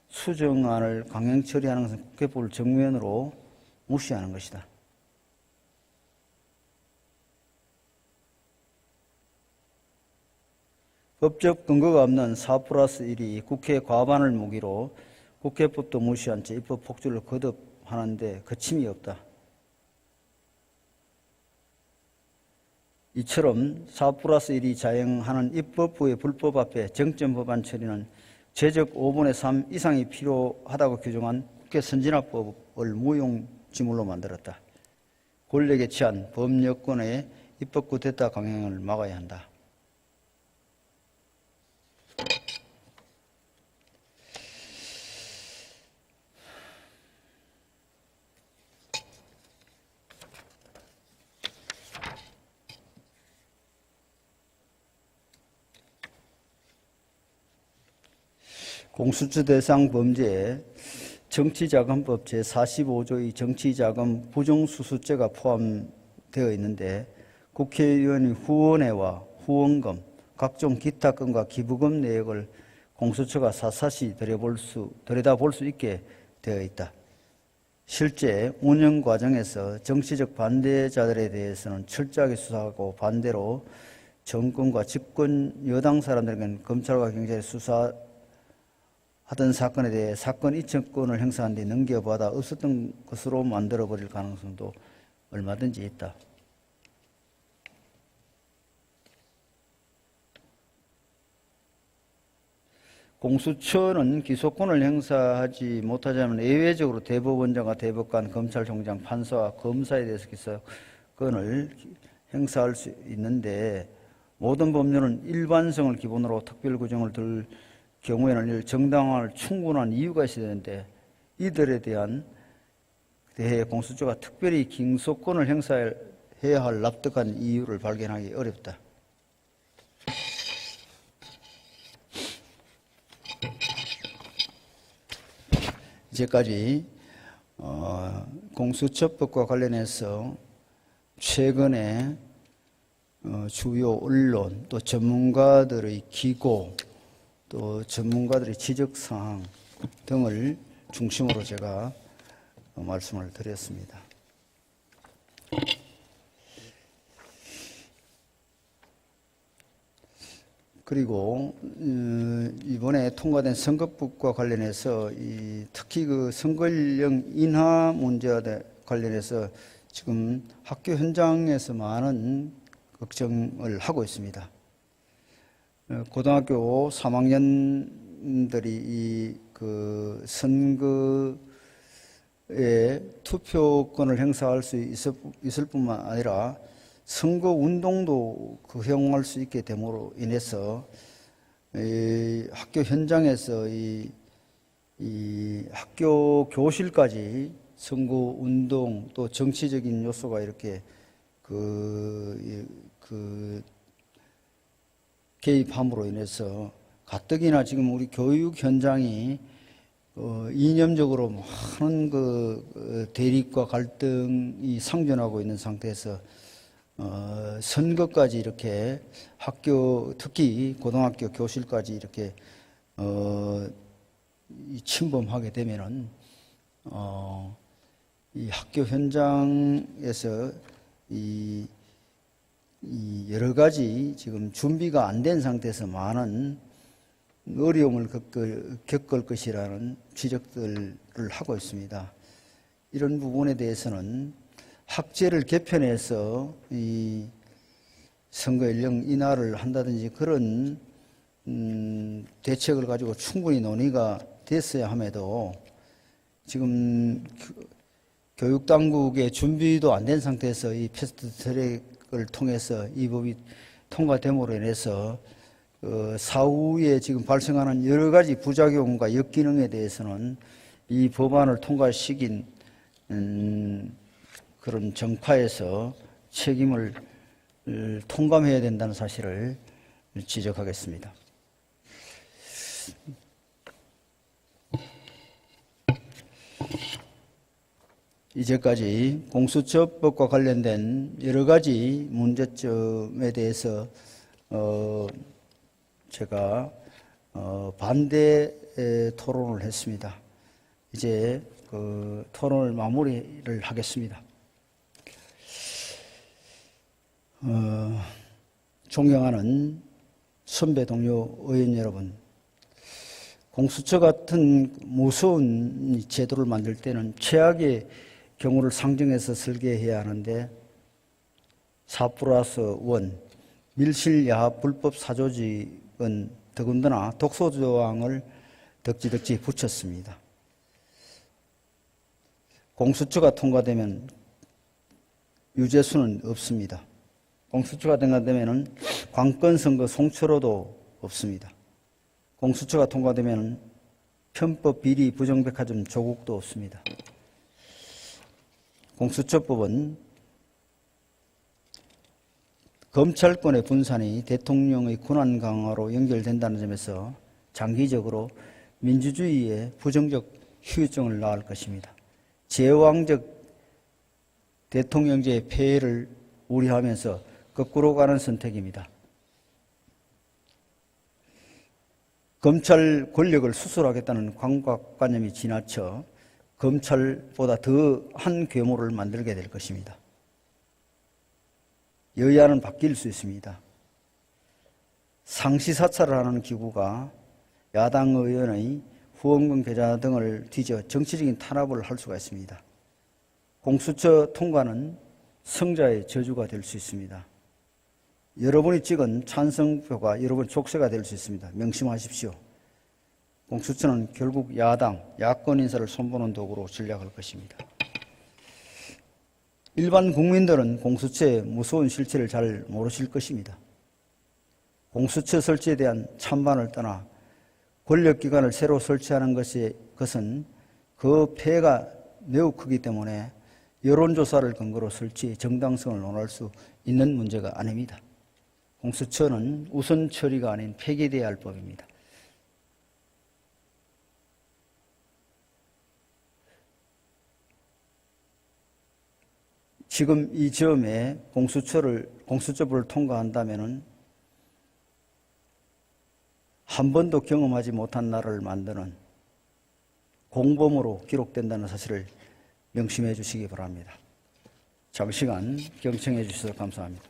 수정안을 강행 처리하는 것은 국회법을 정면으로 무시하는 것이다. 법적 근거가 없는 4+1이 국회 과반을 무기로 국회법도 무시한 채 입법 폭주를 거듭 하는데 거침이 없다. 이처럼 4+1이 자행하는 입법부의 불법 앞에 정점법안 처리는 제적 5분의 3 이상이 필요하다고 규정한 국회 선진화법을 무용지물로 만들었다. 권력에 취한 범여권의 입법구 대타 강행을 막아야 한다. 공수처 대상 범죄에 정치자금법 제45조의 정치자금 부정수수죄가 포함되어 있는데 국회의원의 후원회와 후원금, 각종 기타금과 기부금 내역을 공수처가 샅샅이 들여다볼 수 있게 되어 있다. 실제 운영 과정에서 정치적 반대자들에 대해서는 철저하게 수사하고 반대로 정권과 집권 여당 사람들에게는 검찰과 경찰이 수사하던 사건에 대해 사건 이첩권을 행사한 뒤 넘겨받아 없었던 것으로 만들어버릴 가능성도 얼마든지 있다. 공수처는 기소권을 행사하지 못하자면 예외적으로 대법원장과 대법관, 검찰총장, 판사와 검사에 대해서 기소권을 행사할 수 있는데 모든 법률은 일반성을 기본으로 특별 규정을 둘 경우에는 정당할 충분한 이유가 있어야 되는데 이들에 대해 공수처가 특별히 기소권을 행사해야 할 납득한 이유를 발견하기 어렵다. 이제까지 공수처법과 관련해서 최근에 주요 언론 또 전문가들의 기고 또 전문가들의 지적사항 등을 중심으로 제가 말씀을 드렸습니다. 그리고 이번에 통과된 선거법과 관련해서 특히 그 선거연령 인하 문제와 관련해서 지금 학교 현장에서 많은 걱정을 하고 있습니다. 고등학교 3학년들이 그 선거에 투표권을 행사할 수 있을 뿐만 아니라 선거 운동도 허용할 수 있게 됨으로 인해서 학교 현장에서 이 학교 교실까지 선거 운동 또 정치적인 요소가 이렇게 개입함으로 인해서 가뜩이나 지금 우리 교육 현장이 이념적으로 많은 대립과 갈등이 상존하고 있는 상태에서 선거까지 이렇게 학교 특히 고등학교 교실까지 이렇게 침범하게 되면은 이 학교 현장에서 이 여러 가지 지금 준비가 안 된 상태에서 많은 어려움을 겪을 것이라는 지적들을 하고 있습니다. 이런 부분에 대해서는 학제를 개편해서 이 선거 연령 인하를 한다든지 그런 대책을 가지고 충분히 논의가 됐어야 함에도 지금 교육당국의 준비도 안 된 상태에서 이 패스트트랙을 통해서 이 법이 통과됨으로 인해서 사후에 지금 발생하는 여러 가지 부작용과 역기능에 대해서는 이 법안을 통과시킨 그런 정파에서 책임을 통감해야 된다는 사실을 지적하겠습니다. 이제까지 공수처법과 관련된 여러 가지 문제점에 대해서 제가 반대 토론을 했습니다. 이제 그 토론을 마무리를 하겠습니다. 존경하는 선배 동료 의원 여러분, 공수처 같은 무서운 제도를 만들 때는 최악의 경우를 상정해서 설계해야 하는데 4+1 밀실야합 불법 사조직은 더군다나 독소조항을 덕지덕지 붙였습니다. 공수처가 통과되면 유죄수는 없습니다. 공수처가 통과되면 관건선거 송철호도 없습니다. 공수처가 통과되면 편법 비리 부정백화점 조국도 없습니다. 공수처법은 검찰권의 분산이 대통령의 권한 강화로 연결된다는 점에서 장기적으로 민주주의에 부정적 후유증을 낳을 것입니다. 제왕적 대통령제의 폐해를 우려하면서 거꾸로 가는 선택입니다. 검찰 권력을 수술하겠다는 강박관념이 지나쳐 검찰보다 더한 규모를 만들게 될 것입니다. 여야는 바뀔 수 있습니다. 상시사찰을 하는 기구가 야당 의원의 후원금 계좌 등을 뒤져 정치적인 탄압을 할 수가 있습니다. 공수처 통과는 성자의 저주가 될 수 있습니다. 여러분이 찍은 찬성표가 여러분 족쇄가 될 수 있습니다. 명심하십시오. 공수처는 결국 야당, 야권 인사를 손보는 도구로 전략할 것입니다. 일반 국민들은 공수처의 무서운 실체를 잘 모르실 것입니다. 공수처 설치에 대한 찬반을 떠나 권력기관을 새로 설치하는 것은 그 폐해가 매우 크기 때문에 여론조사를 근거로 설치의 정당성을 논할 수 있는 문제가 아닙니다. 공수처는 우선 처리가 아닌 폐기돼야 할 법입니다. 지금 이 점에 공수처법을 통과한다면은 한 번도 경험하지 못한 나라를 만드는 공범으로 기록된다는 사실을 명심해 주시기 바랍니다. 장시간 경청해 주셔서 감사합니다.